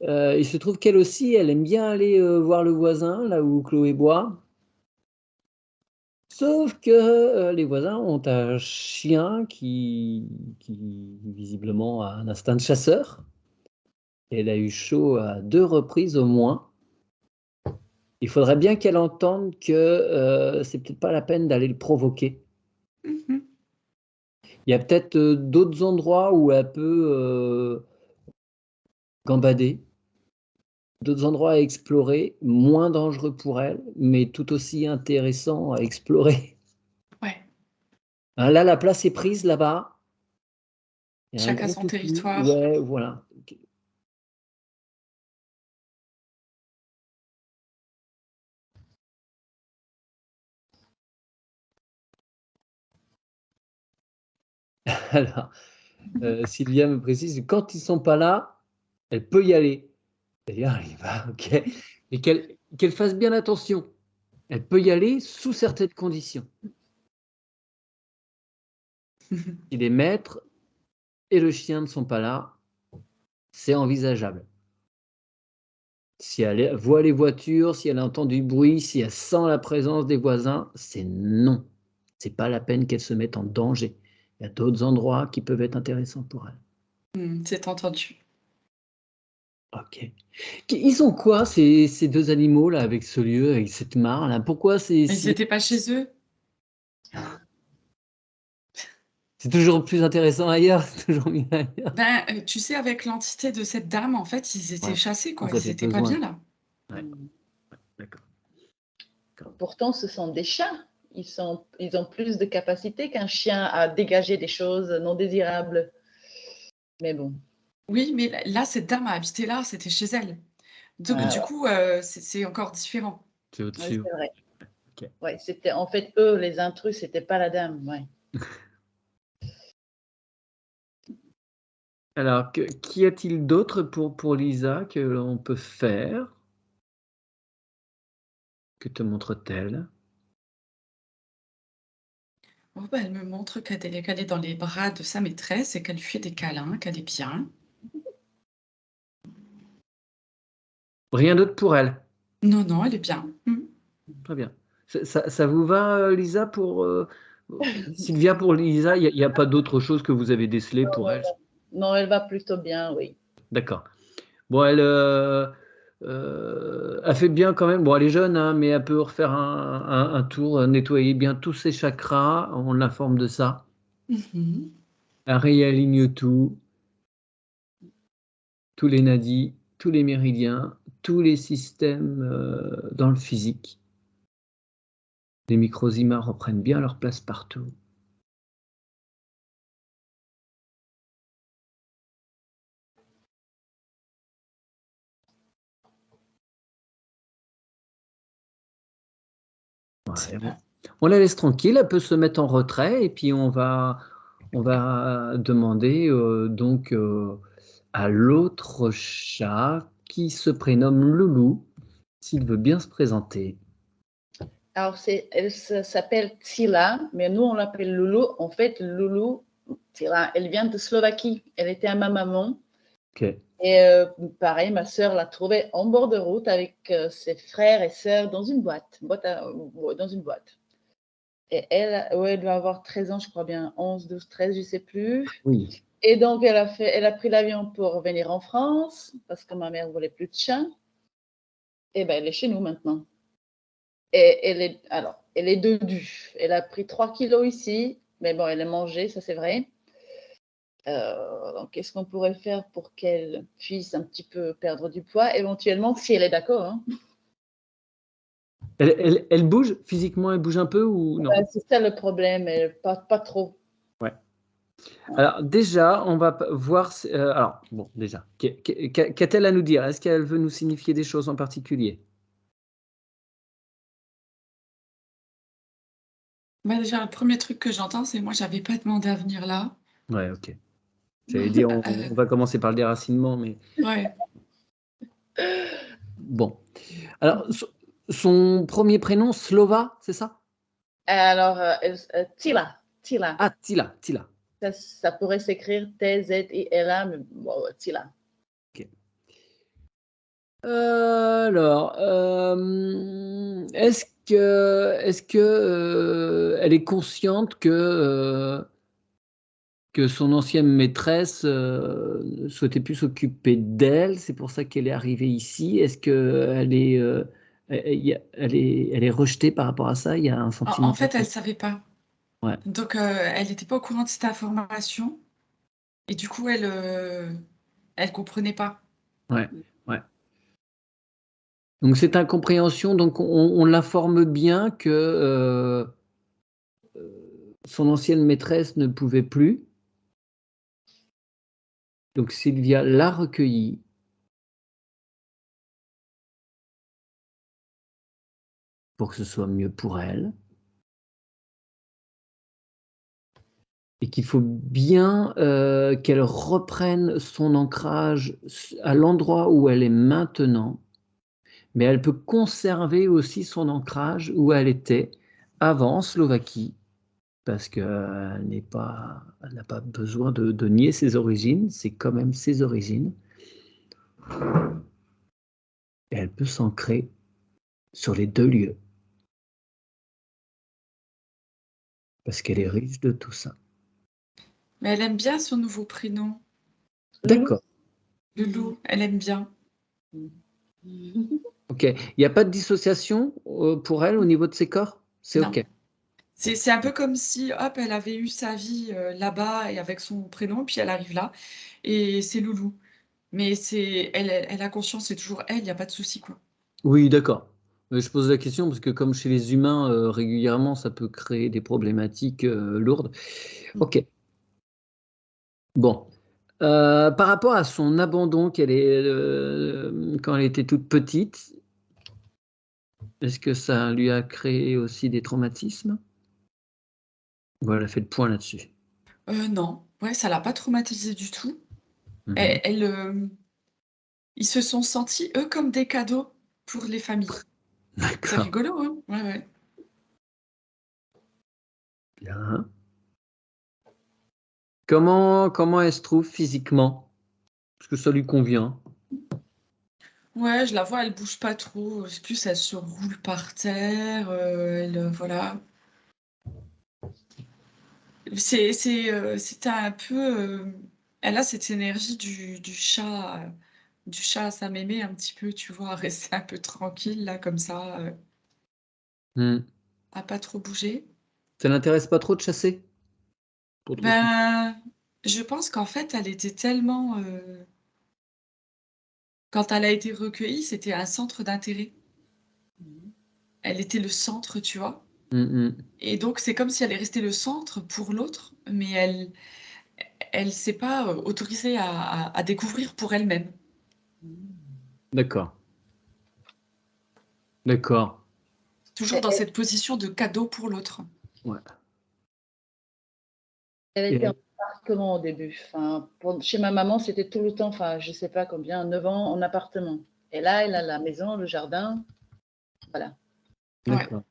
Il se trouve qu'elle aussi, elle aime bien aller voir le voisin, là où Chloé boit. Sauf que les voisins ont un chien qui visiblement a un instinct de chasseur. Elle a eu chaud à 2 reprises au moins. Il faudrait bien qu'elle entende que c'est peut-être pas la peine d'aller le provoquer. Mmh. Il y a peut-être d'autres endroits où elle peut gambader, d'autres endroits à explorer, moins dangereux pour elle, mais tout aussi intéressants à explorer. Ouais, Hein, là, la place est prise là-bas. Il y a un chacun gros son toutou. territoire. Ouais, voilà. Alors, Sylvia me précise que quand ils sont pas là, elle peut y aller. D'ailleurs, elle y va, OK. Et qu'elle fasse bien attention. Elle peut y aller sous certaines conditions. Si les maîtres et le chien ne sont pas là, c'est envisageable. Si elle voit les voitures, si elle entend du bruit, si elle sent la présence des voisins, c'est non. C'est pas la peine qu'elle se mette en danger. Il y a d'autres endroits qui peuvent être intéressants pour elle. C'est entendu. OK. Ils ont quoi ces 2 animaux là avec ce lieu, avec cette mare là? Pourquoi c'est Ils si étaient pas chez eux? c'est toujours plus intéressant ailleurs, c'est toujours mieux ailleurs? Ben, tu sais, avec l'entité de cette dame, en fait, ils étaient Ouais, chassés, quoi. vous Ils avez étaient pas bien besoin. là. Ouais, Mm. d'accord. Pourtant, ce sont des chats. Ils ont plus de capacité qu'un chien à dégager des choses non désirables. Mais bon, Oui, mais là, cette dame a habité là, c'était chez elle. Donc Mmh. du ouais, coup, c'est encore différent. C'est ouais, au-dessus. c'est vrai. OK. Ouais, c'était en fait eux les intrus, c'était pas la dame. Ouais. Alors qu'y a-t-il d'autre pour Lisa que l'on peut faire? Que te montre-t-elle? Oh bah, elle me montre qu'elle est dans les bras de sa maîtresse et qu'elle lui fait des câlins, qu'elle est bien. Rien d'autre pour elle? Non, non, elle est bien. Très bien. Ça vous va, Lisa, pour, Sylvia, pour Lisa, il y a pas d'autre chose que vous avez décelé pour elle? Non, elle va plutôt bien, oui. D'accord. Bon, elle fait bien quand même. Bon, elle est jeune, hein, mais elle peut refaire un tour, nettoyer bien tous ses chakras, on l'informe de ça. Mmh. Elle réaligne tout, tous les nadis, tous les méridiens, tous les systèmes, dans le physique. Les microzymas reprennent bien leur place partout. C'est Ouais, bon. on la laisse tranquille, elle peut se mettre en retrait et puis on va demander, donc, à l'autre chat qui se prénomme Loulou, s'il veut bien se présenter. Alors, s'appelle Tila, mais nous, on l'appelle Loulou. En fait, Loulou, Tila, elle vient de Slovaquie. Elle était à ma maman. OK. Et pareil, ma sœur l'a trouvée en bord de route avec ses frères et sœurs dans une boîte, dans une boîte. Et elle, ouais, elle doit avoir 13 ans, je crois bien, 11, 12, 13, je ne sais plus. Oui. Et donc, elle a pris l'avion pour venir en France parce que ma mère ne voulait plus de chien. Et ben, elle est chez nous maintenant. Et elle est dodue. Elle a pris 3 kilos ici, mais bon, elle a mangé, ça c'est vrai. Donc, qu'est-ce qu'on pourrait faire pour qu'elle puisse un petit peu perdre du poids, éventuellement, si elle est d'accord, hein. Elle bouge? Physiquement, elle bouge un peu ou non? C'est ça le problème, pas trop. Ouais. Alors déjà, on va p voir s alors bon, déjà, qu'a-t-elle à nous dire? Est-ce qu'elle veut nous signifier des choses en particulier? Bah, déjà, le premier truc que j'entends, c'est moi, j'avais pas demandé à venir là. Ouais, ok. J'allais dire, on va commencer par le déracinement, mais Ouais. bon. Alors, son premier prénom, Slova, c'est ça? Alors, Tila. Ah, Tila, Tila. Ça pourrait s'écrire T-Z-I-L-A, mais bon, Tila. Ok. Alors, est-ce que elle est consciente que son ancienne maîtresse ne souhaitait plus s'occuper d'elle, c'est pour ça qu'elle est arrivée ici? Est-ce qu'elle est, elle est rejetée par rapport à ça? Il y a un En sentiment fait, elle de... savait pas. Ouais, Donc, elle n'était pas au courant de cette information. Et du coup, elle comprenait pas. ouais, ouais. Donc cette incompréhension, donc on l'informe bien que son ancienne maîtresse ne pouvait plus. Donc Sylvia l'a recueillie. Pour que ce soit mieux pour elle. Et qu'il faut bien qu'elle reprenne son ancrage à l'endroit où elle est maintenant, mais elle peut conserver aussi son ancrage où elle était avant en Slovaquie, parce qu'elle n'a pas besoin de nier ses origines, c'est quand même ses origines. Et elle peut s'ancrer sur les deux lieux, parce qu'elle est riche de tout ça. Mais elle aime bien son nouveau prénom. D'accord. Loulou, elle aime bien. Ok. Il n'y a pas de dissociation pour elle au niveau de ses corps? C'est Non. ok. C'est un peu comme si, hop, elle avait eu sa vie là-bas et avec son prénom, puis elle arrive là, et c'est Loulou. Mais elle a conscience, c'est toujours elle, il n'y a pas de souci, quoi. Oui, d'accord. Je pose la question parce que comme chez les humains, régulièrement, ça peut créer des problématiques lourdes. Ok. Bon. Par rapport à son abandon quand elle était toute petite, est-ce que ça lui a créé aussi des traumatismes? Voilà, elle a fait le point là-dessus. Non, ouais, ça l'a pas traumatisée du tout. Mhm. Ils se sont sentis, eux, comme des cadeaux pour les familles. C'est D'accord. rigolo, hein? Ouais, ouais. Bien. Comment elle se trouve physiquement? Est-ce que ça lui convient? Ouais, je la vois, elle bouge pas trop, c'est plus elle se roule par terre, voilà. C'était un peu, elle a cette énergie du chat à sa mémé un petit peu, tu vois? À rester un peu tranquille là comme ça, Hmm. à pas trop bouger. Ça l'intéresse pas trop de chasser? Pour d'autres raisons. Ben, je pense qu'en fait, elle était tellement, quand elle a été recueillie, c'était un centre d'intérêt. Elle était le centre, tu vois? Mhm. Et donc c'est comme si elle est restée le centre pour l'autre, mais elle s'est pas, autorisée à découvrir pour elle-même. D'accord. D'accord. Toujours dans cette position de cadeau pour l'autre. Ouais. Elle était en Et- appartement au début. Enfin, chez ma maman, c'était tout le temps, enfin, je sais pas combien, 9 ans en appartement. Et là, elle a la maison, le jardin, voilà. Ouais. D'accord.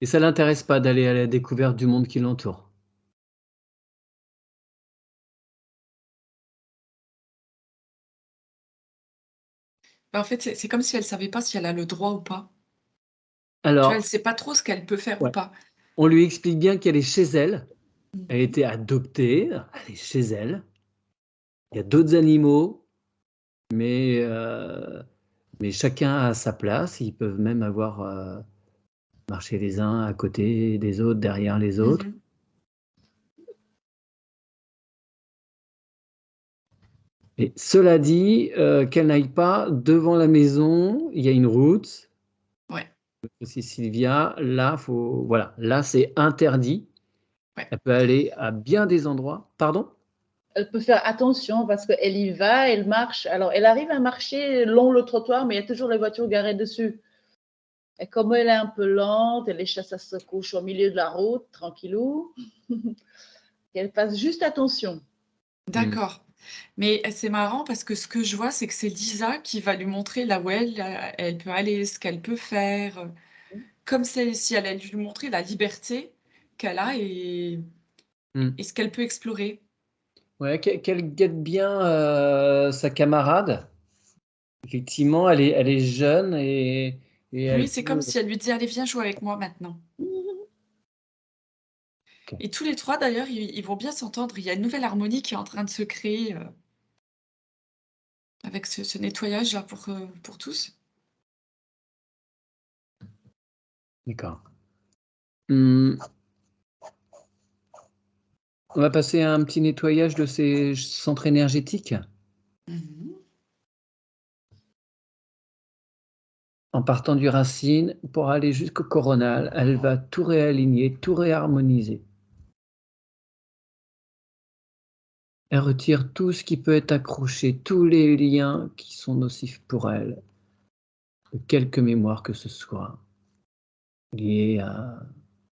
Et ça l'intéresse pas d'aller à la découverte du monde qui l'entoure? Bah, en fait, c'est comme si elle savait pas si elle a le droit ou pas. Tu vois, elle Alors, sait pas trop ce qu'elle peut faire ou ouais, pas. on lui explique bien qu'elle est chez elle. Elle a Mmh. été adoptée, elle est chez elle. Il y a d'autres animaux, mais, euh, mais chacun a sa place. Ils peuvent même avoir marché les uns à côté des autres, derrière les autres. Mmh. Et cela dit, qu'elle n'aille pas devant la maison, il y a une route. Ouais, Aussi Sylvia, là, voilà, là c'est interdit. ouais. Elle peut aller à bien des endroits. Pardon? Elle peut faire attention parce qu'elle y va, elle marche. Alors, elle arrive à marcher long le trottoir, mais il y a toujours les voitures garées dessus. Et comme elle est un peu lente, et les chats, ça se couche au milieu de la route, tranquillou, qu'elle fasse juste attention. D'accord. Mais c'est marrant parce que ce que je vois, c'est que c'est Lisa qui va lui montrer là où elle peut aller, ce qu'elle peut faire, comme si elle allait lui montrer la liberté qu'elle a et ce qu'elle peut explorer. Ouais, qu'elle guette bien sa camarade. Effectivement, elle est jeune et Oui, elle c'est comme peut. si elle lui dit: «Allez, viens jouer avec moi maintenant». Ok. Et tous les 3 d'ailleurs, ils vont bien s'entendre. Il y a une nouvelle harmonie qui est en train de se créer, avec ce nettoyage-là pour tous. D'accord. On va passer à un petit nettoyage de ces centres énergétiques. Mmh. En partant du racine pour aller jusqu'au coronal, elle va tout réaligner, tout réharmoniser. Elle retire tout ce qui peut être accroché, tous les liens qui sont nocifs pour elle, de quelque mémoire que ce soit, liée à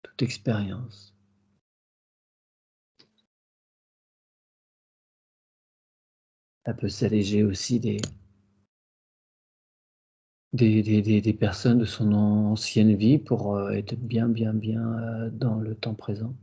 toute expérience. Elle peut s'alléger aussi des personnes de son ancienne vie pour être bien dans le temps présent.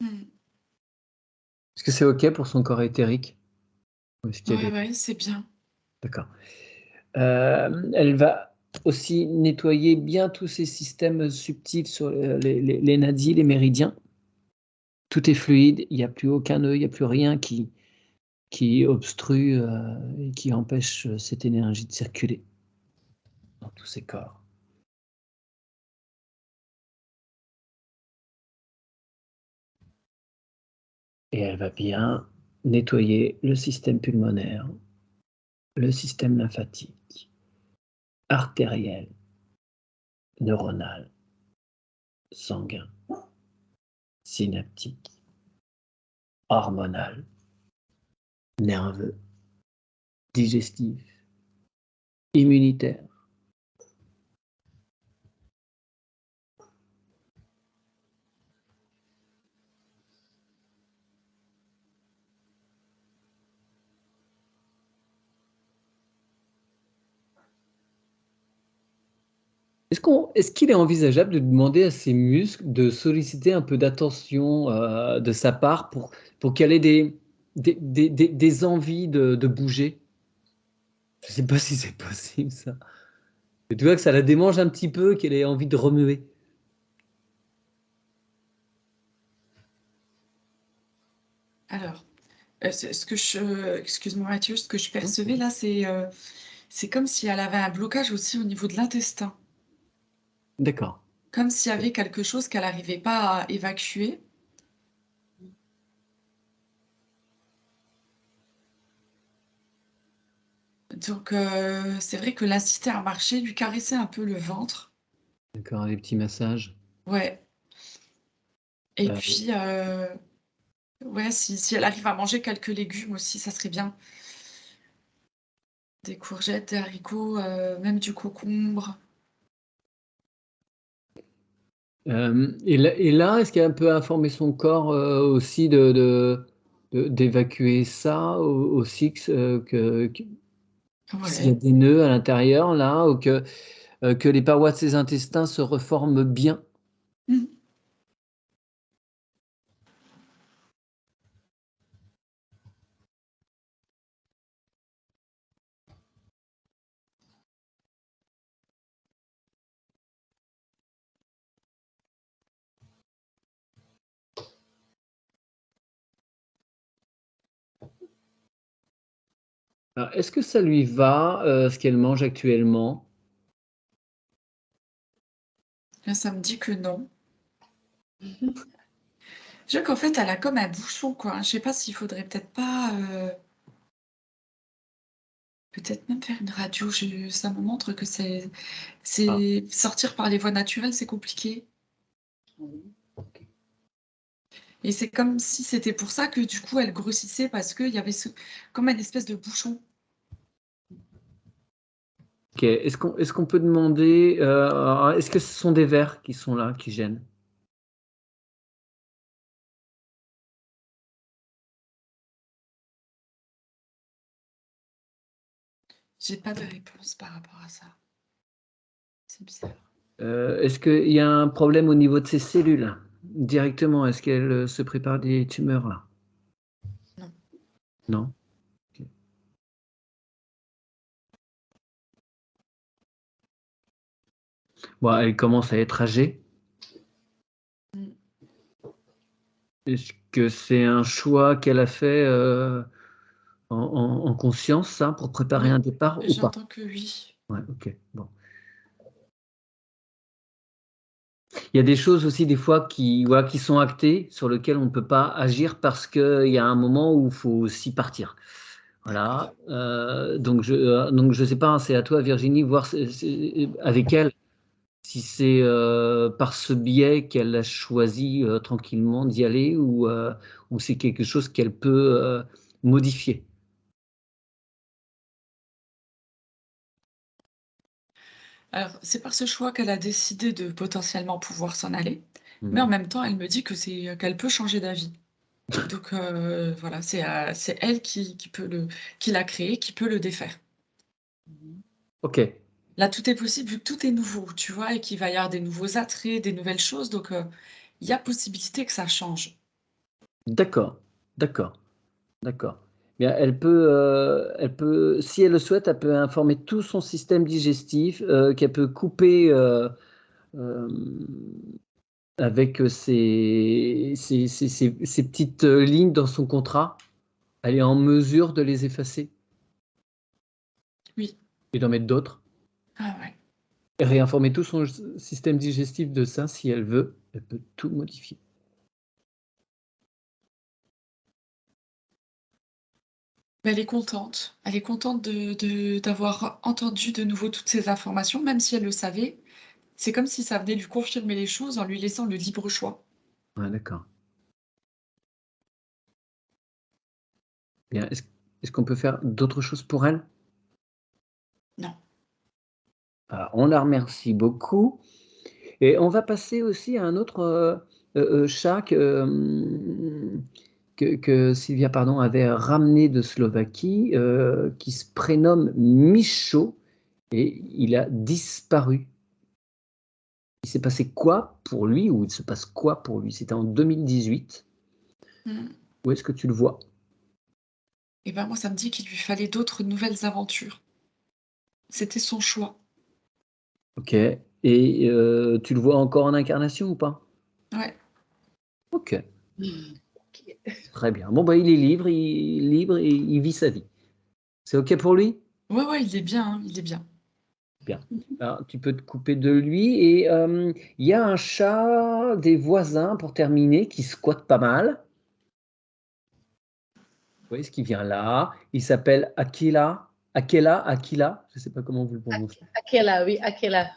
Mmh. Est-ce que c'est OK pour son corps éthérique? Ou est-ce qu'il y a Ouais, des... ouais, c'est bien. D'accord. Elle va aussi nettoyer bien tous ces systèmes subtils sur les nadis, les méridiens. Tout est fluide, il n'y a plus aucun nœud, il n'y a plus rien qui obstrue et qui empêche cette énergie de circuler dans tous ces corps. Et elle va bien nettoyer le système pulmonaire, le système lymphatique, artériel, neuronal, sanguin, synaptique, hormonal, nerveux, digestif, immunitaire. Est-ce qu'il est envisageable de demander à ses muscles de solliciter un peu d'attention de sa part pour qu'elle ait des envies de bouger? Je ne sais pas si c'est possible ça. Mais tu vois que ça la démange un petit peu, qu'elle ait envie de remuer. Alors, ce que excuse-moi Mathieu, ce que je percevais là, c'est comme si elle avait un blocage aussi au niveau de l'intestin. D'accord. Comme s'il y avait quelque chose qu'elle n'arrivait pas à évacuer. Donc, c'est vrai que l'inciter à marcher, lui caresser un peu le ventre. D'accord, des petits massages. Ouais. Et Heu, puis, ouais, si elle arrive à manger quelques légumes aussi, ça serait bien. Des courgettes, des haricots, même du concombre. et là, est-ce qu'elle peut informer son corps aussi d'évacuer ça aussi que s'il y a Ouais. des nœuds à l'intérieur là ou que les parois de ses intestins se reforment bien? Mmh. Alors est-ce que ça lui va, ce qu'elle mange actuellement? Là, ça me dit que non. Je vois qu'en fait, elle a comme un bouchon, quoi. Je sais pas s'il faudrait peut-être pas, Peut-être même faire une radio, ça me montre que Ah, c'est sortir par les voies naturelles, c'est compliqué. Oui, ok. Et c'est comme si c'était pour ça que du coup elle grossissait parce qu'il y avait comme une espèce de bouchon. ok. Est-ce qu'on peut demander, est-ce que ce sont des vers qui sont là, qui gênent? J'ai pas de réponse par rapport à ça. C'est bizarre. Est-ce qu'il y a un problème au niveau de ces cellules directement? Est-ce qu'elles se préparent des tumeurs là? Non. Non? Ok. Bon, elle commence à être âgée. Mm. Est-ce que c'est un choix qu'elle a fait en conscience, ça, pour préparer un Oui, départ ou pas? j'entends que oui. Ouais, ok. Bon. Il y a des choses aussi des fois qui, voilà, qui sont actées, sur lesquelles on ne peut pas agir parce qu'il y a un moment où il faut aussi partir. D'accord. Voilà, donc je sais pas, hein, c'est à toi Virginie, voir avec elle, si c'est par ce biais qu'elle a choisi tranquillement d'y aller ou c'est quelque chose qu'elle peut modifier. Alors, c'est par ce choix qu'elle a décidé de potentiellement pouvoir s'en aller, mais en Mmh. même temps, elle me dit que qu'elle peut changer d'avis. Donc voilà, c'est elle qui l'a créé, qui peut le défaire. Mhm. Ok, Là, tout est possible vu que tout est nouveau, tu vois, et qu'il va y avoir des nouveaux attraits, des nouvelles choses, donc il y a possibilité que ça change. d'accord, d'accord, d'accord. Bien, elle peut, si elle le souhaite, elle peut informer tout son système digestif, qu'elle peut couper euh, avec ces petites lignes dans son contrat. Elle est en mesure de les effacer Oui. et d'en mettre d'autres. Ah ouais. Et réinformer tout son système digestif de ça, si elle veut, elle peut tout modifier. Mais elle est contente. Elle est contente d'avoir entendu de nouveau toutes ces informations, même si elle le savait. C'est comme si ça venait lui confirmer les choses en lui laissant le libre choix. Ouais, d'accord. Bien, est-ce qu'on peut faire d'autres choses pour elle? Non. Ah, on la remercie beaucoup. Et on va passer aussi à un autre chat que Sylvia, pardon, avait ramené de Slovaquie, qui se prénomme Michaud, et il a disparu. Il s'est passé quoi pour lui, ou il se passe quoi pour lui? C'était en 2018. Mm. Où est-ce que tu le vois? Et ben moi, ça me dit qu'il lui fallait d'autres nouvelles aventures. C'était son choix. Ok. Et tu le vois encore en incarnation ou pas? Ouais. Ok. Ok. Très bien. Bon, bah, il est libre et il vit sa vie. C'est ok pour lui? Ouais, ouais, il est bien, hein, il est bien. Bien. Alors, tu peux te couper de lui. Et il y a un chat des voisins, pour terminer, qui squatte pas mal. Vous voyez ce qui vient là. Il s'appelle Aquila. Aquila. Je ne sais pas comment vous le prononcez. Akela, oui, Akela.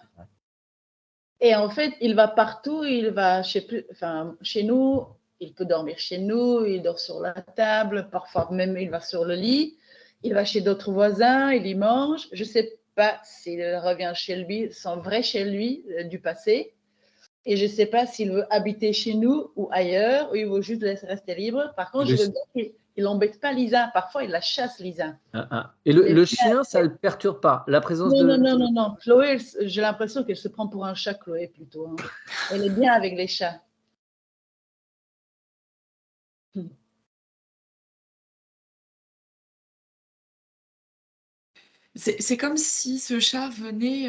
Et en fait, il va partout, il va chez nous, il peut dormir chez nous, il dort sur la table, parfois même il va sur le lit, il va chez d'autres voisins, il y mange. Je ne sais pas s'il revient chez lui, son vrai chez lui du passé. Et je ne sais pas s'il veut habiter chez nous ou ailleurs, ou il veut juste laisser rester libre. Par contre, Le, je veux bien qu'il n'embête pas Lisa. Parfois, il la chasse, Lisa. ah, ah. Et Il est le bien. chien, ça ne le perturbe pas. La présence Non, de. non, non, non, non. Chloé, j'ai l'impression qu'elle se prend pour un chat, Chloé, plutôt. Hein. Elle est bien avec les chats. C'est comme si ce chat venait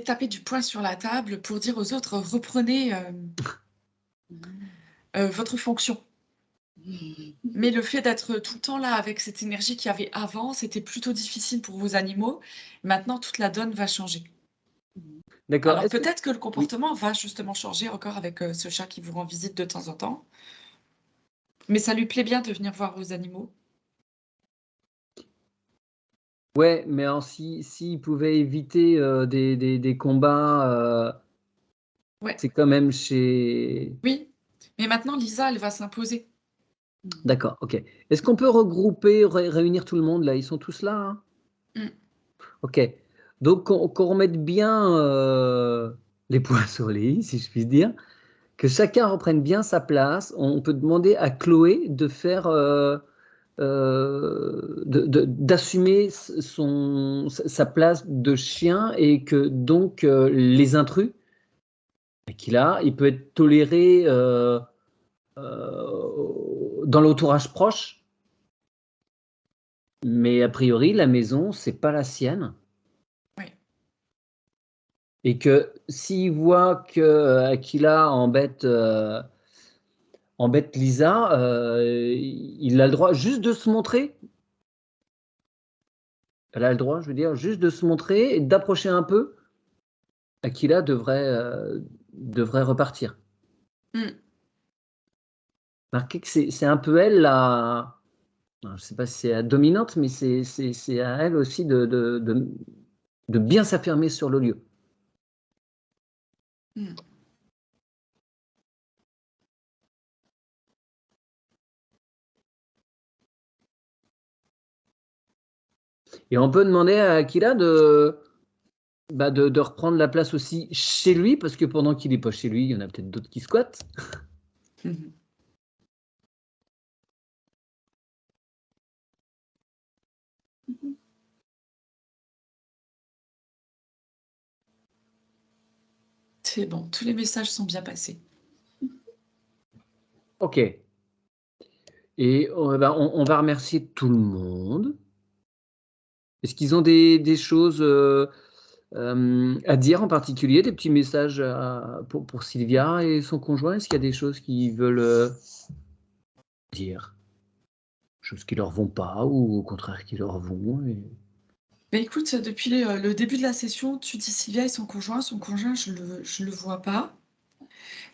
taper du poing sur la table pour dire aux autres, reprenez votre fonction. Mais le fait d'être tout le temps là avec cette énergie qu'il y avait avant, c'était plutôt difficile pour vos animaux. Maintenant, toute la donne va changer. D'accord. Alors peut-être que le Oui. comportement va justement changer encore avec ce chat qui vous rend visite de temps en temps. Mais ça lui plaît bien de venir voir vos animaux. Ouais, mais alors s'il pouvait éviter des combats, Ouais, c'est quand même chez... oui. Mais maintenant, Lisa, elle va s'imposer. D'accord, ok. Est-ce qu'on peut regrouper, réunir tout le monde là? Ils sont tous là, hein? Mm. Ok. Donc qu'on remette bien les points sur les i, si je puis dire, que chacun reprenne bien sa place. On peut demander à Chloé de faire, d'assumer sa place de chien et que donc les intrus qu'il a, il peut être toléré dans l'entourage proche, mais a priori la maison c'est pas la sienne. Oui. Et que s'il voit que Aquila embête Lisa, il a le droit juste de se montrer. Elle a le droit, je veux dire, juste de se montrer et d'approcher un peu. Aquila devrait repartir. Mm. Marquez que c'est un peu elle la... Je ne sais pas si c'est la dominante, mais c'est à elle aussi de bien s'affirmer sur le lieu. Mm. Et on peut demander à Aquila de reprendre la place aussi chez lui, parce que pendant qu'il n'est pas chez lui, il y en a peut-être d'autres qui squattent. Mhm. C'est bon, tous les messages sont bien passés. Ok. Et on va remercier tout le monde. Est-ce qu'ils ont des choses à dire en particulier, des petits messages pour Sylvia et son conjoint? Est-ce qu'il y a des choses qu'ils veulent dire? Choses qui leur vont pas ou au contraire qui leur vont Mais écoute, depuis le début de la session, tu dis Sylvia et son conjoint. Son conjoint, je le vois pas.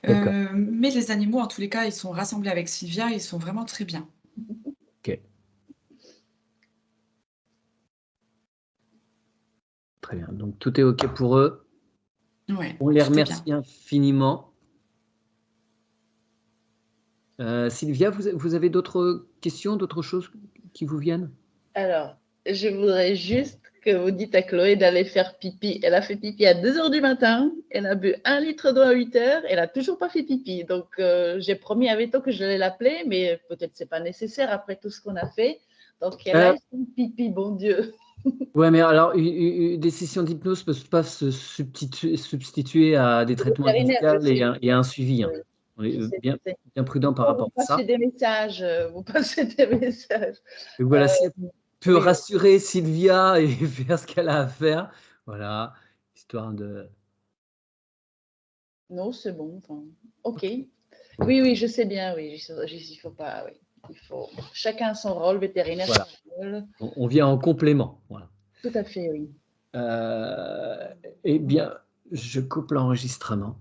D'accord. Mais les animaux, en tous les cas, ils sont rassemblés avec Sylvia et ils sont vraiment très bien. Ok. Très bien. Donc tout est ok pour eux. Ouais, On les tout est bien. remercie infiniment. Sylvia, vous avez d'autres questions, d'autres choses qui vous viennent? Alors, je voudrais juste que vous dites à Chloé d'aller faire pipi. Elle a fait pipi à 2 h du matin. Elle a bu 1 litre d'eau à 8 h. Elle n'a toujours pas fait pipi. Donc, j'ai promis à Vito que je allais l'appeler, mais peut-être c'est pas nécessaire après tout ce qu'on a fait. Donc, elle a son pipi, bon Dieu. Ouais, mais alors, des sessions d'hypnose ne peuvent pas se substituer à des traitements Vétérinaire, je médicaux sais. et à un suivi. Hein. On est Je sais, bien, je sais. bien prudent par Vous rapport à ça. passez des messages. Vous passez des messages. Donc voilà, si elle peut Oui. rassurer Sylvia et faire ce qu'elle a à faire, voilà, histoire de... Non, c'est bon. Enfin, ok. Oui, oui, je sais bien. Oui, il faut pas. Oui. Il faut chacun a son rôle, vétérinaire. Voilà. Son rôle. On vient en complément. Voilà. Tout à fait, oui. Eh bien, je coupe l'enregistrement.